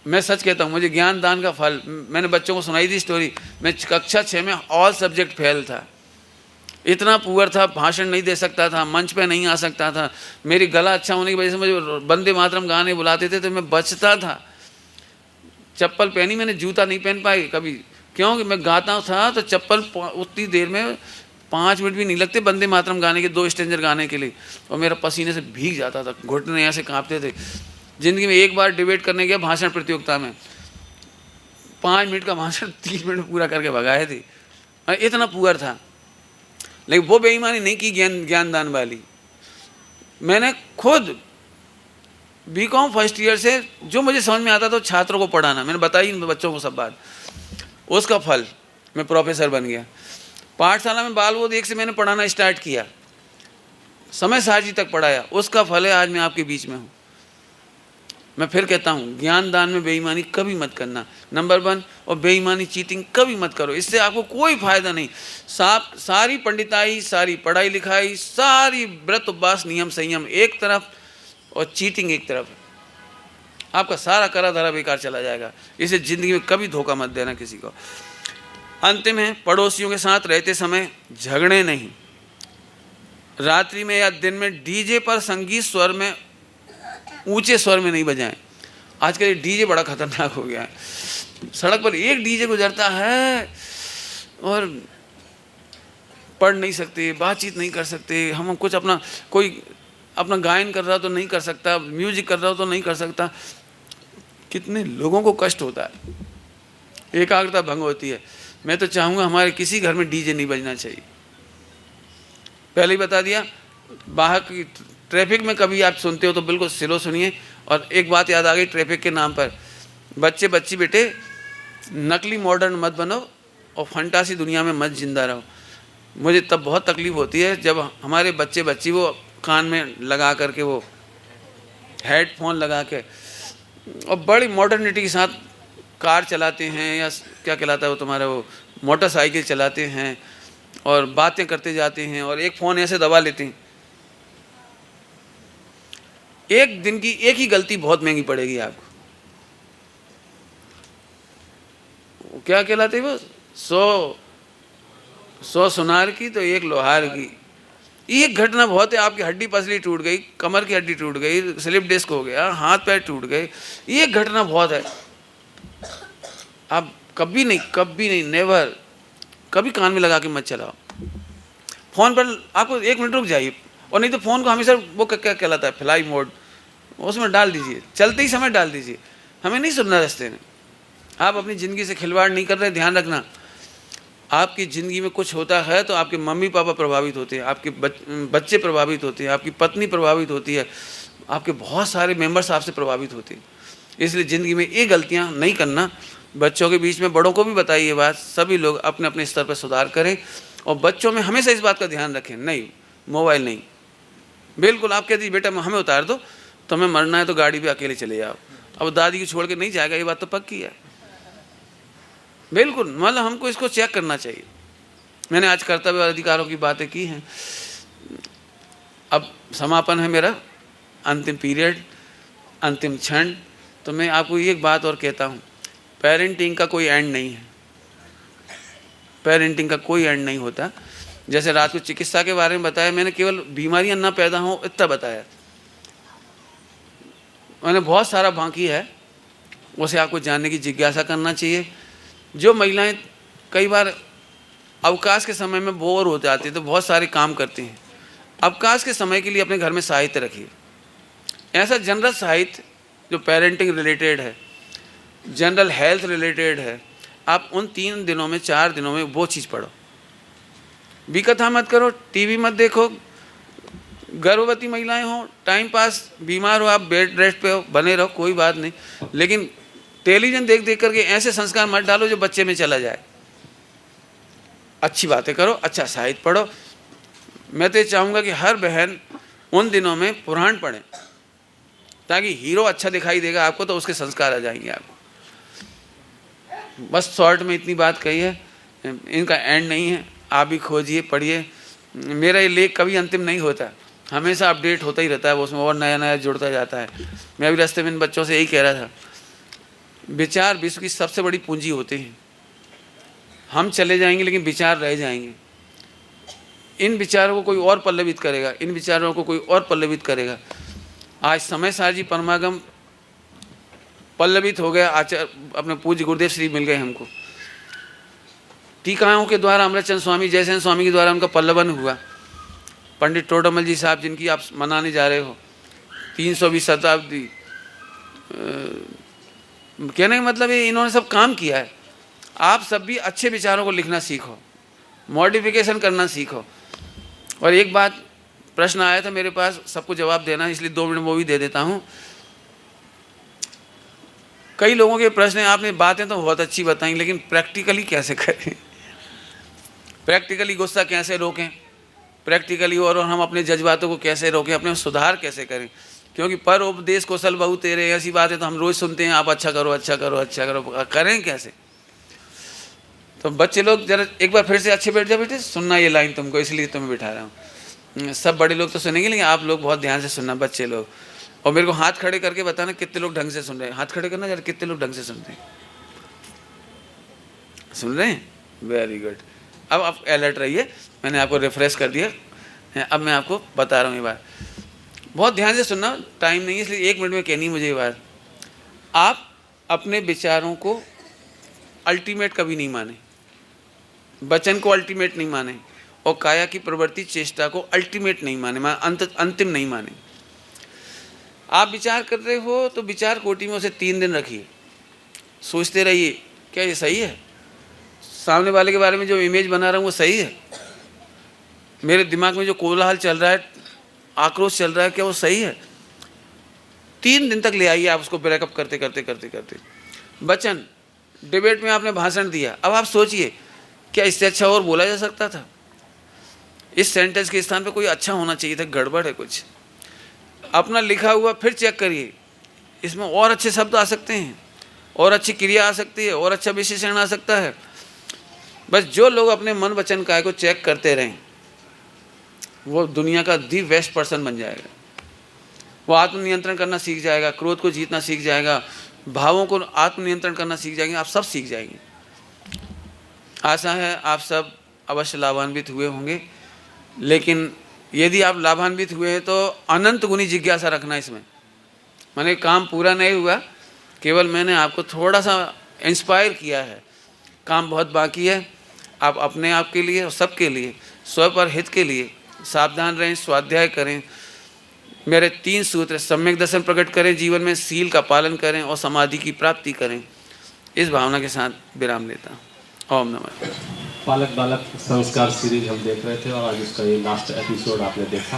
मैं सच कहता हूँ, मुझे ज्ञान दान का फल, मैंने बच्चों को सुनाई थी स्टोरी। मैं कक्षा 6 में ऑल सब्जेक्ट फेल था, इतना पुअर था, भाषण नहीं दे सकता था, मंच पे नहीं आ सकता था। मेरी गला अच्छा होने की वजह से मुझे वंदे मातरम गाने बुलाते थे तो मैं बचता था। चप्पल पहनी मैंने, जूता नहीं पहन पाई कभी, क्योंकि मैं गाता था तो चप्पल उतनी देर में 5 मिनट भी नहीं लगते वंदे मातरम गाने के, 2 स्टेंजर गाने के लिए, और मेरा पसीने से भीग जाता था, घुटने ऐसे काँपते थे। ज़िंदगी में 1 बार डिबेट करने गया भाषण प्रतियोगिता में, 5 मिनट का भाषण 30 मिनट में पूरा करके भगाए थे, इतना पुअर था। लेकिन वो बेईमानी नहीं की ज्ञानदान वाली। मैंने खुद बीकॉम फर्स्ट ईयर से जो मुझे समझ में आता था छात्रों को पढ़ाना, मैंने बताई इन बच्चों को सब बात, उसका फल मैं प्रोफेसर बन गया। पाठशाला में बाल बोध 1 से मैंने पढ़ाना स्टार्ट किया, समय सारजी तक पढ़ाया, उसका फल है आज मैं आपके बीच में हूँ। मैं फिर कहता हूँ, ज्ञान दान में बेईमानी कभी मत करना, नंबर 1। और बेईमानी चीटिंग कभी मत करो, इससे आपको कोई फायदा नहीं। सारी पंडिताई, सारी पढ़ाई लिखाई, सारी व्रत उपवास नियम संयम एक तरफ और चीटिंग एक तरफ, आपका सारा करा धरा बेकार चला जाएगा। इसे जिंदगी में कभी धोखा मत देना किसी को। अंतिम है, पड़ोसियों के साथ रहते समय झगड़े नहीं। रात्रि में या दिन में डीजे पर संगीत स्वर में, ऊंचे स्वर में नहीं बजाएं। आजकल ये डीजे बड़ा खतरनाक हो गया है। सड़क पर एक डीजे गुजरता है और पढ़ नहीं सकते, बातचीत नहीं कर सकते, हम कुछ अपना, कोई अपना गायन कर रहा तो नहीं कर सकता, म्यूजिक कर रहा हो तो नहीं कर सकता। कितने लोगों को कष्ट होता है, एकाग्रता भंग होती है। मैं तो चाहूँगा हमारे किसी घर में डीजे नहीं बजना चाहिए। पहले ही बता दिया, बाहर की ट्रैफिक में कभी आप सुनते हो तो बिल्कुल स्लो सुनिए। और एक बात याद आ गई ट्रैफिक के नाम पर, बच्चे बच्ची बेटे नकली मॉडर्न मत बनो और फंटासी दुनिया में मत जिंदा रहो। मुझे तब बहुत तकलीफ होती है जब हमारे बच्चे बच्ची वो कान में लगा करके, वो हेडफोन लगा के और बड़ी मॉडर्निटी के साथ कार चलाते हैं, या क्या कहलाता है वो तुम्हारा, वो मोटरसाइकिल चलाते हैं और बातें करते जाते हैं और एक फ़ोन ऐसे दबा लेते हैं। एक दिन की एक ही गलती बहुत महंगी पड़ेगी आपको। क्या कहलाते वो, 100 सुनार की तो 1 लोहार की। एक घटना बहुत है, आपकी हड्डी पसली टूट गई, कमर की हड्डी टूट गई, स्लिप डिस्क हो गया, हाथ पैर टूट गए, एक घटना बहुत है। आप कभी नहीं नेवर कभी कान में लगा के मत चलाओ। फ़ोन पर आपको 1 मिनट रुक जाइए, और नहीं तो फ़ोन को हमेशा वो क्या कहलाता है, फ्लाई मोड, उसमें डाल दीजिए, चलते ही समय डाल दीजिए। हमें नहीं सुनना रास्ते में। आप अपनी ज़िंदगी से खिलवाड़ नहीं कर रहे, ध्यान रखना। आपकी ज़िंदगी में कुछ होता है तो आपके मम्मी पापा प्रभावित होते हैं, आपके बच्चे प्रभावित होते हैं, आपकी पत्नी प्रभावित होती है, आपके बहुत सारे मेंबर्स आपसे प्रभावित होते हैं। इसलिए ज़िंदगी में ये गलतियाँ नहीं करना। बच्चों के बीच में बड़ों को भी बताइए ये बात, सभी लोग अपने अपने स्तर पर सुधार करें। और बच्चों में हमेशा इस बात का ध्यान रखें, नहीं मोबाइल नहीं, बिल्कुल। आप कहती बेटा हमें उतार दो, तुम्हें मरना है तो गाड़ी पे अकेले चले जाओ, अब दादी को छोड़ के नहीं जाएगा, ये बात तो पक्की है। बिल्कुल, मतलब हमको इसको चेक करना चाहिए। मैंने आज कर्तव्य और अधिकारों की बातें की हैं। अब समापन है मेरा, अंतिम पीरियड, अंतिम क्षण। तो मैं आपको एक बात और कहता हूँ, पेरेंटिंग का कोई एंड नहीं है। पेरेंटिंग का कोई एंड नहीं होता। जैसे रात को चिकित्सा के बारे में बताया, मैंने केवल बीमारियां ना पैदा हों इतना बताया, मैंने बहुत सारा बाकी है, उसे आपको जानने की जिज्ञासा करना चाहिए। जो महिलाएं कई बार अवकाश के समय में बोर हो जाती है तो बहुत सारे काम करती हैं, अवकाश के समय के लिए अपने घर में साहित्य रखिए। ऐसा जनरल साहित्य जो पेरेंटिंग रिलेटेड है, जनरल हेल्थ रिलेटेड है, आप उन 3 दिनों में 4 दिनों में वो चीज़ पढ़ो। विकथा मत करो, टीवी मत देखो। गर्भवती महिलाएं हो, टाइम पास, बीमार हो, आप बेड रेस्ट पे हो, बने रहो, कोई बात नहीं। लेकिन टेलीविजन देख देख करके ऐसे संस्कार मत डालो जो बच्चे में चला जाए। अच्छी बातें करो, अच्छा साहित्य पढ़ो। मैं तो ये चाहूँगा कि हर बहन उन दिनों में पुराण पढ़ें, ताकि हीरो अच्छा दिखाई देगा आपको तो उसके संस्कार आ जाएंगे आपको। बस शॉर्ट में इतनी बात कही है, इनका एंड नहीं है। आप भी खोजिए, पढ़िए। मेरा ये लेख कभी अंतिम नहीं होता, हमेशा अपडेट होता ही रहता है, उसमें और नया नया जुड़ता जाता है। मैं अभी रास्ते में इन बच्चों से यही कह रहा था, विचार विश्व की सबसे बड़ी पूंजी होते हैं। हम चले जाएंगे लेकिन विचार रह जाएंगे। इन विचारों को कोई और पल्लवित करेगा, इन विचारों को कोई और पल्लवित करेगा। आज समय सारजी परमागम पल्लवित हो गया, आचार्य अपने पूज्य गुरुदेव श्री मिल गए हमको। टीकाओं के द्वारा अमृतचंद स्वामी, जयसेन स्वामी के द्वारा उनका पल्लवन हुआ। पंडित टोडरमल जी साहब जिनकी आप मनाने जा रहे हो, 320 शताब्दी, कहने का मतलब है इन्होंने सब काम किया है। आप सब भी अच्छे विचारों को लिखना सीखो, मॉडिफिकेशन करना सीखो। और एक बात, प्रश्न आया था मेरे पास, सबको जवाब देना, इसलिए 2 मिनट वो भी दे देता हूँ। कई लोगों के प्रश्न हैं, आपने बातें तो बहुत अच्छी बताई, लेकिन प्रैक्टिकली कैसे करें, प्रैक्टिकली गुस्सा कैसे रोकें, प्रैक्टिकली और हम अपने जज्बातों को कैसे रोकें, अपने सुधार कैसे करें। क्योंकि पर उपदेश कौशल बहु तेरे, ऐसी बातें तो हम रोज़ सुनते हैं, आप अच्छा करो अच्छा करो अच्छा करो, करें कैसे। तो बच्चे लोग जरा एक बार फिर से अच्छे बैठ जाओ बेटे, सुनना ये लाइन तुमको, इसलिए तुम्हें बिठा रहा हूँ। सब बड़े लोग तो सुनेंगे, लेकिन आप लोग बहुत ध्यान से सुनना, बच्चे लोग। और मेरे को हाथ खड़े करके बताना कितने लोग ढंग से सुन रहे हैं, हाथ खड़े करना जरा, कितने लोग ढंग से सुन रहे हैं, सुन रहे हैं, वेरी गुड। अब आप अलर्ट रहिए, मैंने आपको रिफ्रेश कर दिया। अब मैं आपको बता रहा हूँ ये बात, बहुत ध्यान से सुनना, टाइम नहीं है इसलिए 1 मिनट में कहनी मुझे ये बात। आप अपने विचारों को अल्टीमेट कभी नहीं माने, वचन को अल्टीमेट नहीं माने, और काया की प्रवृत्ति चेष्टा को अल्टीमेट नहीं माने, अंतिम नहीं माने। आप विचार कर रहे हो तो विचार कोटि में उसे 3 दिन रखिए, सोचते रहिए क्या ये सही है, सामने वाले के बारे में जो इमेज बना रहा हूँ वो सही है, मेरे दिमाग में जो कोलाहल चल रहा है, आक्रोश चल रहा है, क्या वो सही है। 3 दिन तक ले आइए आप उसको, ब्रेकअप करते करते करते करते। वचन, डिबेट में आपने भाषण दिया, अब आप सोचिए क्या इससे अच्छा और बोला जा सकता था, इस सेंटेंस के स्थान पे कोई अच्छा होना चाहिए था, गड़बड़ है कुछ। अपना लिखा हुआ फिर चेक करिए, इसमें और अच्छे शब्द आ सकते हैं, और अच्छी क्रिया आ सकती है, और अच्छा विशेषण आ सकता है। बस जो लोग अपने मन वचन काय को चेक करते रहें, वो दुनिया का दी बेस्ट पर्सन बन जाएगा। वो आत्मनियंत्रण करना सीख जाएगा, क्रोध को जीतना सीख जाएगा, भावों को आत्मनियंत्रण करना सीख जाएंगे, आप सब सीख जाएंगे। आशा है आप सब अवश्य लाभान्वित हुए होंगे, लेकिन यदि आप लाभान्वित हुए हैं तो अनंत गुनी जिज्ञासा रखना इसमें। मैंने काम पूरा नहीं हुआ, केवल मैंने आपको थोड़ा सा इंस्पायर किया है, काम बहुत बाकी है। आप अपने आप के लिए और सबके लिए, स्व पर हित के लिए सावधान रहें, स्वाध्याय करें। मेरे 3 सूत्र, सम्यक दर्शन प्रकट करें जीवन में, सील का पालन करें और समाधि की प्राप्ति करें। इस भावना के साथ विराम लेता हूँ। ओम नमः शिवाय। पालक बालक संस्कार सीरीज हम देख रहे थे और आज उसका ये लास्ट एपिसोड आपने देखा।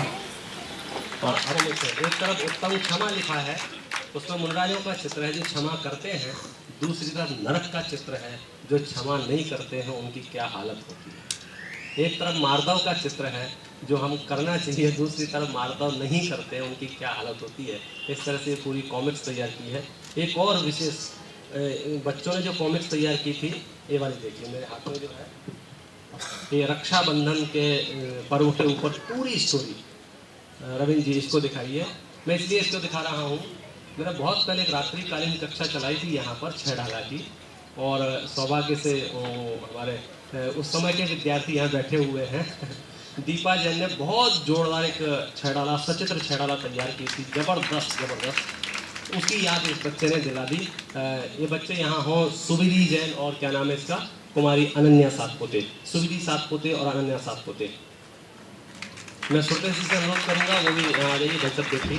और अब एक तरफ उत्तम क्षमा लिखा है, उसमें मुनराजों का चित्र है जो क्षमा करते हैं, दूसरी तरफ नरक का चित्र है जो क्षमा नहीं करते हैं, उनकी क्या हालत होती है। एक तरफ मार्दव का चित्र है जो हम करना चाहिए, दूसरी तरफ मार्दव नहीं करते हैं, उनकी क्या हालत होती है। इस तरह से पूरी कॉमिक्स तैयार की है। एक और विशेष, बच्चों ने जो कॉमिक्स तैयार की थी, ये वाली देखिए मेरे हाथ में जो है, ये रक्षाबंधन के पर्व के ऊपर पूरी स्टोरी। रविंद्र जी इसको दिखाइए। मैं इसलिए इसको दिखा रहा हूँ, मैंने बहुत पहले एक रात्रिकालीन कक्षा चलाई थी यहाँ पर 6 ढाला की, और सौभाग्य से हमारे उस समय के विद्यार्थी यहाँ बैठे हुए हैं। दीपा जैन ने बहुत जोरदार एक 6 ढाला, सचित्र 6 ढाला तैयार की थी, जबरदस्त। उसकी याद इस बच्चे ने दिला दी। ये बच्चे यहाँ हों, सुविधि जैन और क्या नाम है इसका, कुमारी अनन्या सातपुते, सुविधि सातपुते और अनन्या सातपुते। मैं छोटे से अनुरोध करूँगा वो भी आ जाइए, बच्चा देखिए।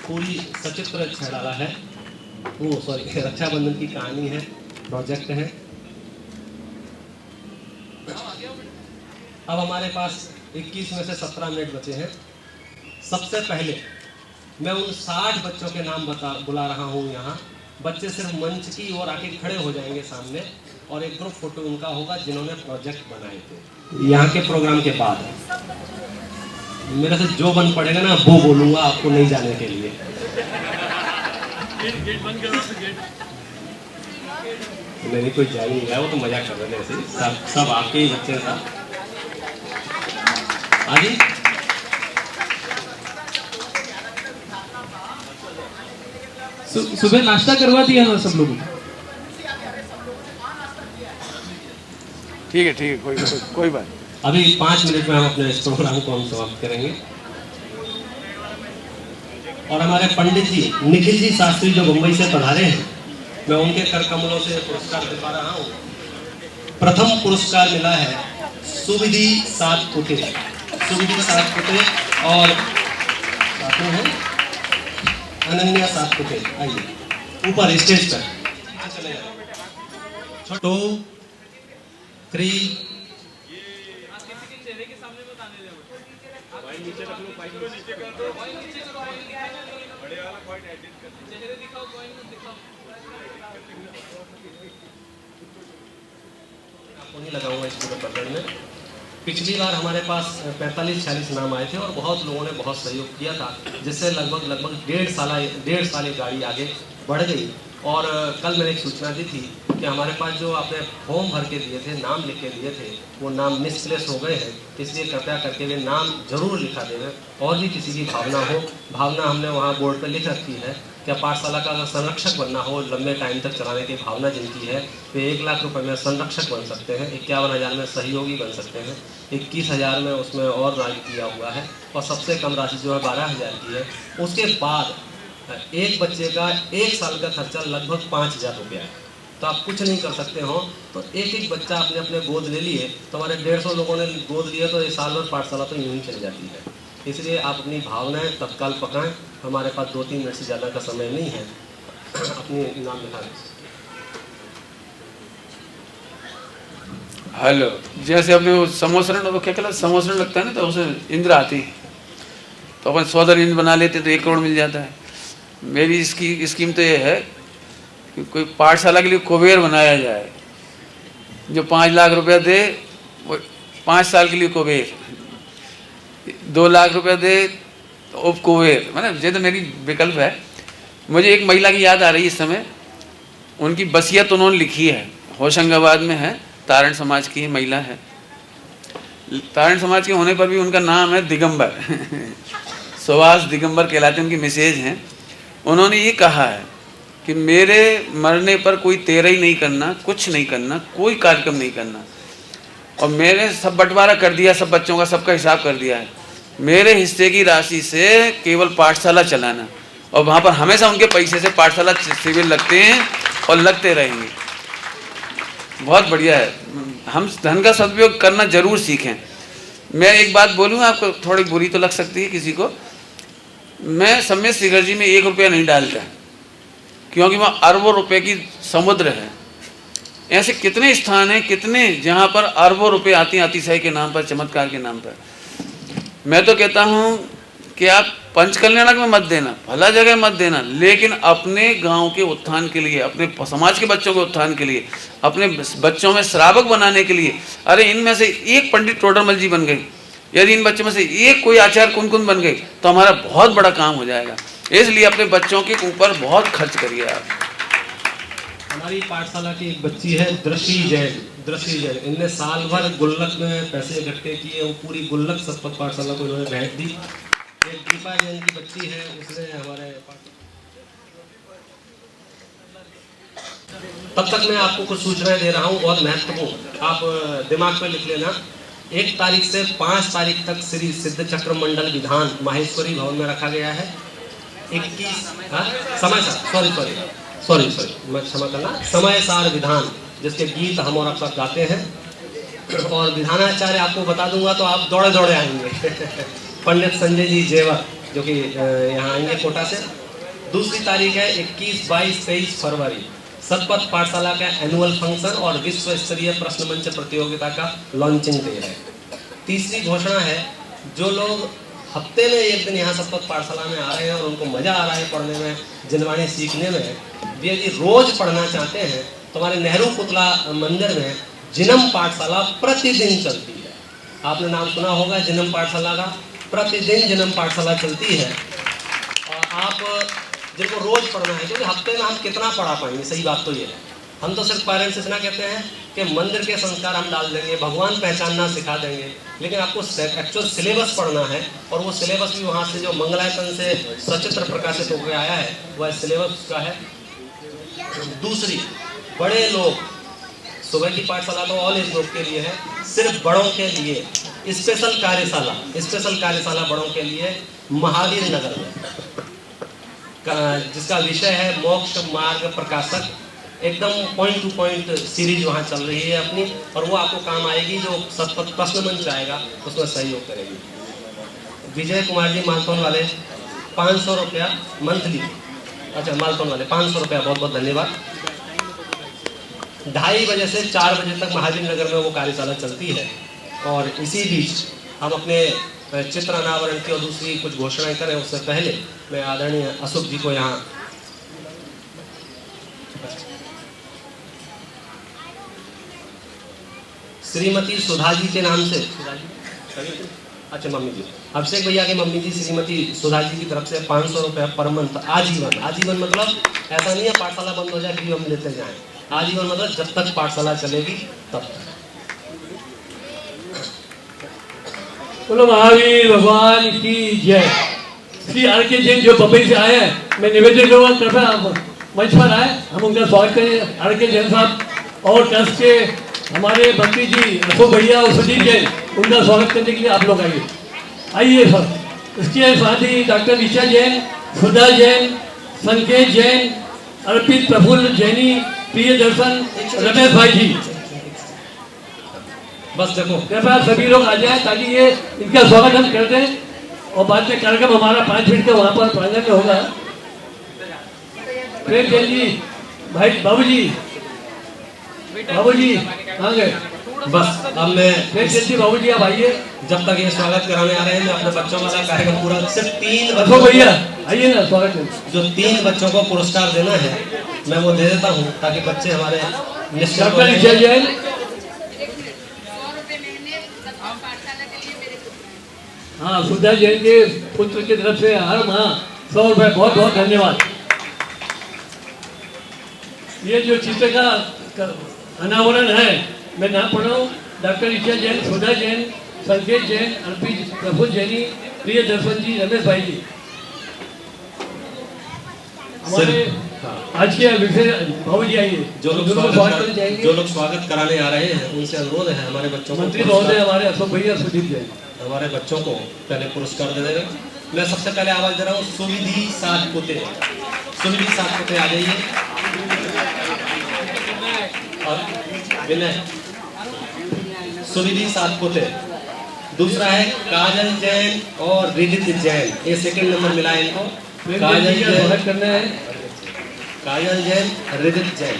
पूरी सचित्र 6 ढाला है, वो सॉरी रक्षाबंधन की कहानी है, प्रोजेक्ट है। अब हमारे पास 21 में से 17 मिनट बचे हैं। सबसे पहले मैं उन 60 बच्चों के नाम बुला रहा हूँ यहाँ। बच्चे सिर्फ मंच की ओर आके खड़े हो जाएंगे सामने, और एक ग्रुप फोटो उनका होगा जिन्होंने प्रोजेक्ट बनाए थे। यहाँ के प्रोग्राम के बाद मेरे से जो बन पड़ेगा ना वो बोलूँगा आपको नहीं जाने के लिए। नहीं कोई जा नहीं रहा, वो तो मजाक कर रहे थे ऐसे। सब आपके ही बच्चे हैं। आगे सुबह नाश्ता करवा दिया ना सब लोगों को। ठीक है, कोई बात। अभी 5 मिनट में हम अपने इस प्रोग्राम को हम समाप्त करेंगे। और हमारे पंडित जी निखिल जी शास्त्री जो मुंबई से पधारे हैं, मैं उनके कर कमलों से पुरस्कार दिखा रहा हूँ। प्रथम पुरस्कार मिला है सुविधि सातपुते, सुविधि सातपुते और अनन्या सातपुते। आइए ऊपर स्टेज पर। तो 3 आपको नहीं लगाऊंगा इस पूरे प्रकरण में। पिछली बार हमारे पास 45-46 नाम आए थे और बहुत लोगों ने बहुत सहयोग किया था, जिससे लगभग 1.5 साल ये गाड़ी आगे बढ़ गई। और कल मैंने एक सूचना दी थी कि हमारे पास जो आपने फॉर्म भर के दिए थे, नाम लिख के दिए थे, वो नाम मिसप्लेस हो गए हैं, इसलिए कृपया करके वे नाम जरूर लिखा देना। और भी किसी की भावना हमने वहाँ बोर्ड पर लिख रखी है। क्या पाठशाला का अगर संरक्षक बनना हो, लंबे टाइम तक चलाने की भावना जिनकी है, वे 1 लाख रुपए में संरक्षक बन सकते हैं, 51,000 में सहयोगी बन सकते हैं, 21,000 में उसमें और राशि किया हुआ है, और सबसे कम राशि जो है 12,000 की है। उसके बाद एक बच्चे का 1 साल का खर्चा लगभग 5,000 रुपया है। तो आप कुछ नहीं कर सकते हो तो एक बच्चा आपने अपने गोद ले लिए, तो हमारे 150 लोगों ने गोद लिए, तो 1 साल भर पाठशाला तो यूं ही चल जाती है। इसलिए आप अपनी भावनाएं तत्काल पकाएं। हमारे पास 2-3 मिनट से ज़्यादा का समय नहीं है। अपनी नाम लिखा दें। हेलो, जैसे अपने वो समोसरण, वो क्या कहलाता, समोसरण लगता है ना, तो उसे इंद्र आती है, तो अपन 100 इंद्र बना लेते तो 1 करोड़ मिल जाता है। मेरी इसकी स्कीम तो ये है कि कोई पाठशाला के लिए कुबेर बनाया जाए, जो 5 लाख रुपया दे वो 5 साल के लिए कुबेर, 2 लाख रुपया दे तो उप कुबेर। मतलब ये तो मेरी विकल्प है। मुझे एक महिला की याद आ रही है इस समय, उनकी वसीयत उन्होंने लिखी है, होशंगाबाद में है, तारण समाज की महिला है। तारण समाज के होने पर भी उनका नाम है दिगंबर सुभाष दिगंबर कहलाते, उनकी मिसेज हैं। उन्होंने ये कहा है कि मेरे मरने पर कोई तेरही नहीं करना, कुछ नहीं करना, कोई कार्यक्रम नहीं करना, और मेरे सब बंटवारा कर दिया, सब बच्चों का सबका हिसाब कर दिया है, मेरे हिस्से की राशि से केवल पाठशाला चलाना, और वहाँ पर हमेशा उनके पैसे से पाठशाला शिविर लगते हैं और लगते रहेंगे। बहुत बढ़िया है। हम धन का सदुपयोग करना जरूर सीखें। मैं एक बात बोलूँ आपको, थोड़ी बुरी तो लग सकती है किसी को, मैं सम्यक शिखर जी में 1 रुपया नहीं डालता, क्योंकि वहाँ अरबों रुपए की समुद्र है। ऐसे कितने स्थान हैं, कितने जहाँ पर अरबों रुपए आती हैं अतिशय के नाम पर, चमत्कार के नाम पर। मैं तो कहता हूँ कि आप पंचकल्याणक में मत देना, भला जगह मत देना, लेकिन अपने गांव के उत्थान के लिए, अपने समाज के बच्चों के उत्थान के लिए, अपने बच्चों में श्रावक बनाने के लिए। अरे इनमें से एक पंडित टोडरमल जी बन गए, यदि इन बच्चों में से एक कोई आचार्य कुनकुन बन गए, तो हमारा बहुत बड़ा काम हो जाएगा। इसलिए अपने बच्चों के ऊपर बहुत खर्च करिए आप। हमारी पाठशाला की एक बच्ची है दृष्टि जैन। इनने साल भर गुल्लक में पैसे इकट्ठे किए, वो पूरी गुल्लक सतपथ पाठशाला को इन्होंने भेंट दी। एक दीपा जैन की बच्ची है, उसने हमारे तब तक मैं आपको कुछ सूचनाएं दे रहा हूँ बहुत महत्वपूर्ण, आप दिमाग में लिख लेना। 1 तारीख से 5 तारीख तक श्री सिद्ध चक्र मंडल विधान माहेश्वरी भवन में रखा गया है। 21 सॉरी मैं क्षमा करना, समय सार विधान, जिसके गीत हम और आप सब गाते हैं, और विधानाचार्य आपको बता दूंगा तो आप दौड़े दौड़े आएंगे पंडित संजय जी जेवर, जो कि यहाँ आएंगे कोटा से। दूसरी तारीख है 21, 22, 23 फरवरी, सतपथ पाठशाला का एनुअल फंक्शन और विश्व स्तरीय प्रश्न मंच प्रतियोगिता का लॉन्चिंग डे है। तीसरी घोषणा है, जो लोग हफ्ते में 1 दिन यहाँ सतपथ पाठशाला में आ रहे हैं और उनको मजा आ रहा है पढ़ने में, जिनवाणी सीखने में, वे यदि रोज पढ़ना चाहते हैं तो हमारे नेहरू पुतला मंदिर में जिनम पाठशाला प्रतिदिन चलती है। आपने नाम सुना होगा जिनम पाठशाला का, प्रतिदिन जिनम पाठशाला चलती है। और आप जिनको रोज पढ़ना है, क्योंकि हफ्ते में हम कितना पढ़ा पाएंगे, सही बात तो ये है। हम तो सिर्फ पेरेंट्स इतना कहते हैं कि मंदिर के संस्कार हम डाल देंगे, भगवान पहचानना सिखा देंगे, लेकिन आपको एक्चुअल सिलेबस पढ़ना है, और वो सिलेबस भी वहाँ से जो मंगलायतन से सचित्र प्रकाशित होकर आया है वह सिलेबस का है। दूसरी, बड़े लोग, सुबह की पाठशाला तो ऑल एज ग्रुप के लिए है, सिर्फ बड़ों के लिए स्पेशल कार्यशाला बड़ों के लिए महावीर नगर में, जिसका विषय है मोक्ष मार्ग प्रकाशक। एकदम पॉइंट टू पॉइंट सीरीज वहाँ चल रही है अपनी, और वो आपको काम आएगी। जो सतपथ प्रश्न मंच आएगा उसमें सहयोग करेगी। विजय कुमार जी मालतौन वाले 500 रुपया मंथली, अच्छा मालतौन वाले 500 रुपया, बहुत बहुत धन्यवाद। 2:30 बजे से 4 बजे तक महावीर नगर में वो कार्यशाला चलती है। और इसी बीच हम अपने चित्र अनावरण की और दूसरी कुछ घोषणाएं करें उससे पहले मैं आदरणीय अशोक जी को यहाँ श्रीमती सुधा जी के नाम से, अच्छा मम्मी जी, अभिषेक भैया के मम्मी जी श्रीमती सुधा जी की तरफ से 500 रुपये पर मंथ आजीवन। आजीवन मतलब ऐसा नहीं है पाठशाला बंद हो जाए फिर हम लेते जाएं। आजीवन मतलब जब तक पाठशाला चलेगी तब तक। बोलो महावीर भगवान की जय। श्री आर के जैन जो बम्बई से आए हैं, मैं निवेदन करूँगा कृपया मंच पर आए, हम उनका स्वागत करें। आर के जैन साहब और ट्रस्ट के हमारे मंत्री जी अशोक भैया और सुधीर जैन, उनका स्वागत करने के लिए आप लोग आइए। आइए सर। इसके साथ ही डॉक्टर ऋचा जैन, सुधा जैन, संकेत जैन, अर्पित प्रफुल्ल जैनी, प्रिय दर्शन, रमेश भाई जी, बस देखो कृपया सभी लोग आ जाए ताकि ये इनका स्वागत हम कर दें। और बाद में कार्यक्रम हमारा 5 मिनट का वहाँ पर प्रांगण में होगा। प्रेम जैन जी, भाई बाबूजी कहाँ गए? बस अब मैं प्रेम जैन जी बाबूजी आप आइए। जब तक ये स्वागत कराने आ रहे हैं मैं अपने बच्चों वाला कार्यक्रम पूरा सिर्फ 3 अशोक भैया आइए ना, स्वागत करें। जो 3 बच्चों को पुरस्कार देना है मैं वो दे देता हूँ ताकि बच्चे हमारे निश्चित डॉक्टर ऋचा जैन, हाँ सुधा जैन के पुत्र की तरफ से हर माह 100 रुपये, बहुत बहुत धन्यवाद। ये जो चित्र का अनावरण है मैं नाम पढ़ रहा हूँ। डॉक्टर ऋचा जैन, सुधा जैन, संकेत जैन, अर्पित प्रफुल्ल जैनी, प्रिय दर्शन जी, रमेश भाई जी। हमारे आज के विषय बाबू जी आइए। जो लोग स्वागत कराने आ रहे हैं उनसे अनुरोध है हमारे बच्चों को, मंत्री महोदय हमारे अशोक भैया, सुधीर जैन, हमारे बच्चों को पहले पुरस्कार दे देगा। मैं सबसे पहले आवाज दे रहा हूँ सुविधि सातपुते। सुविधि सातपुते आ जाइए। और विनय, सुविधि सातपुते। दूसरा है काजल जैन और रिदित जैन, ये सेकंड नंबर मिला है इनको। काजल जैन करना है, काजल जैन, रिदित जैन,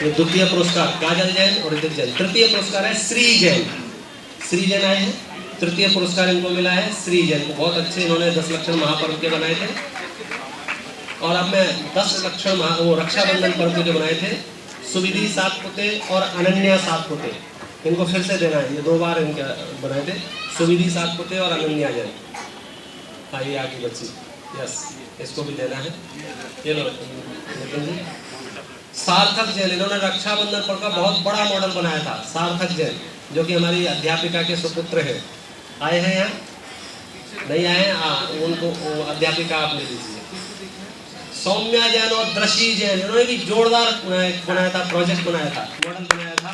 ये द्वितीय पुरस्कार काजल जैन और रिदित जैन। तृतीय पुरस्कार है श्री जैन। श्री जैन आए हैं, तृतीय पुरस्कार इनको मिला है श्री जैन को। बहुत अच्छे इन्होंने 10 लक्षण महापर्व के बनाए थे। और अब मैं 10 लक्षण वो रक्षाबंधन पर्व के जो बनाए थे, सुविधि सातपुते और अनन्या सातपुते, इनको फिर से देना है। ये 2 बार इनके बनाए थे, सुविधि सातपुते और अनन्या जैन। आइए आगे बच्ची, यस इसको भी देना है। ये लो सार्थक जैन, इन्होंने रक्षाबंधन पर्व का बहुत बड़ा मॉडल बनाया था। सार्थक जैन जो कि हमारी अध्यापिका के सुपुत्र हैं। आए हैं यहाँ? नहीं आए हैं? उनको अध्यापिका आप ले लीजिए। सौम्या जैन और दृषि जैन, इन्होंने भी जोरदार बनाया था, प्रोजेक्ट बनाया था, मॉडल बनाया था।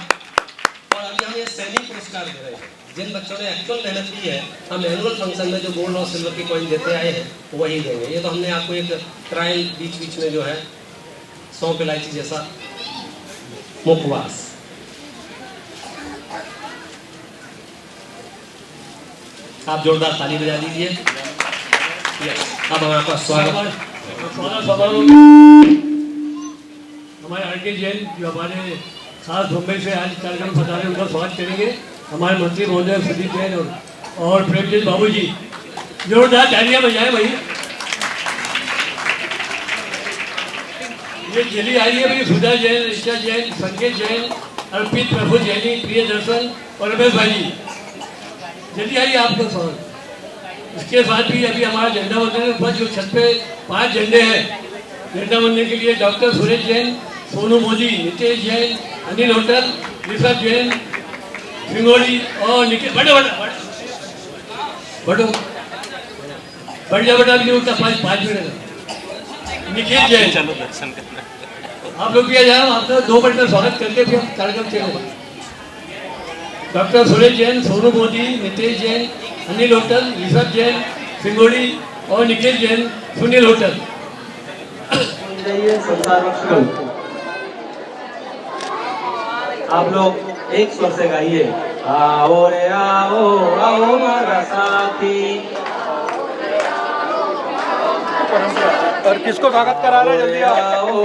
और अभी हम ये सैनिक पुरस्कार दे रहे हैं जिन बच्चों ने एक्चुअल मेहनत की है। हम एनुअल फंक्शन में जो गोल्ड और सिल्वर की कॉइन देते आए हैं वही देंगे। ये तो हमने आपको एक ट्रायल बीच में जो है सौंफ इलायची जैसा मुखवास। आप जोरदार ताली बजा दीजिए। अब हम आपका स्वागत हमारे आर के जैन जो हमारे खास मुंबई से आज कार्यक्रम बता रहे हैं, उनका स्वागत करेंगे। हमारे मंत्री महोदय सुधीर जैन और प्रेमचंद बाबू जी, जोरदार तालियां बजाएं भाई। ये चली आ रही है भाई, सुधा जैन, ऋचा जैन, संकेत जैन, अर्पित प्रफुल्ल जैनी, प्रिय दर्शन और रमेश भाई जी, जल्दी आइए आपको स्वागत। इसके साथ भी अभी हमारा झंडा वंदन पर जो छत पे 5 झंडे हैं, झंडा वंदन के लिए डॉक्टर सुरेश जैन, सोनू मोदी, नितेश जैन, अनिल होटल, ऋषभ जैन, सिंगोली और निखिल। बढ़ो बढ़ जा बेटा, अभी उनका 5 मिनट। निखिल जैन, चलो दर्शन करना। आप लोग भी आ जाओ, आपका 2 मिनट का स्वागत करके फिर हम कार्यक्रम चलेगा। डॉक्टर सुरेश जैन, सोनू मोदी, नितेश जैन, अनिल होटल, ऋषभ जैन, सिंगोली और निखिल जैन, सुनील होटल। आप लोग एक स्वर से गाइए, आओ रे आओ आओ हमारा साथी। और किसको स्वागत करा रहे हैं जल्दी आओ।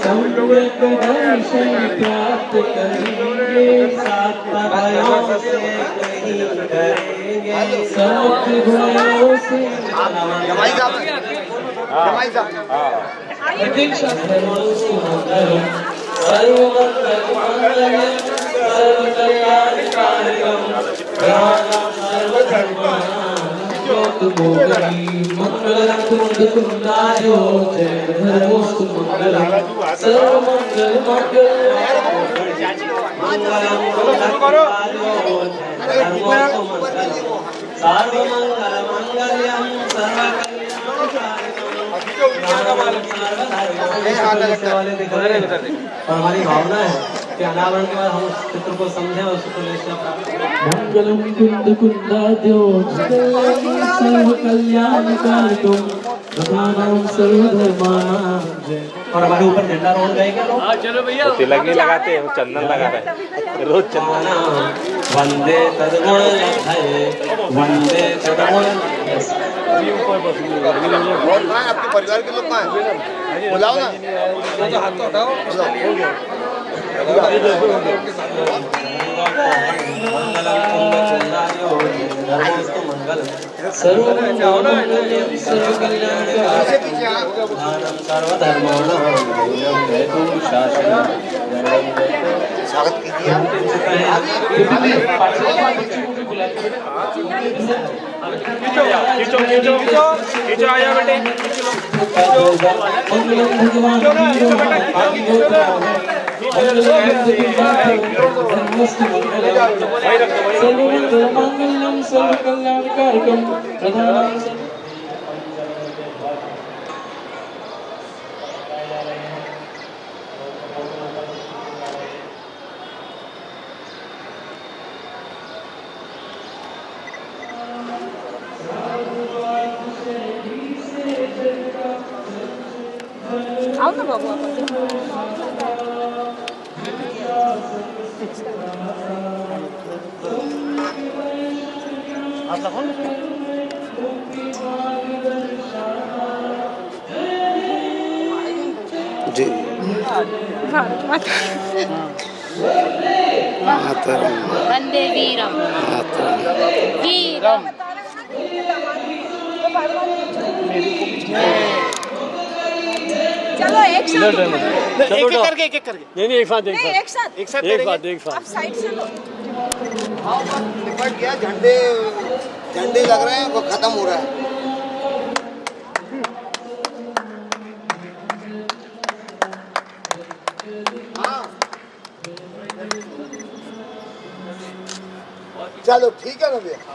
सम्यक दर्शन प्राप्त करेंगे, सात भयों से कहीं करेंगे, सात भयों से और हमारी भावना है कि अनावरण के बाद हम उस चित्र को समझें और उसको लेकर मंगलम कुंद कुंदाद्यो सर्व कल्याण कारकम प्रधानम सर्वधर्माणां जय। और हमारे ऊपर झंडा रोड गएगा लोग। हाँ चलो भैया तिलक नहीं लगाते, वो चंदन लगा रहे हैं रोज चंदन। वंदे तद्गुण लक्षये, वंदे तद्गुण आपके परिवार के लोग कहाँ हैं? बुलाओ ना। हाथ तो हटाओ। स्वागत कीजिए। खींचो खींचो खींचो, आया बेटे सर्वमंगलम सर्वकल्याणकारकम प्रधानम आओ ना बाबू आपण जी वंदे वीरम वीरम चलो एक साथ एक एक करके नहीं एक साथ नहीं एक साथ एक साथ एक साथ आप साइड से लो निपट गया। झंडे झंडे लग रहे हैं, वो खत्म हो रहा है। हाँ चलो ठीक है ना भैया।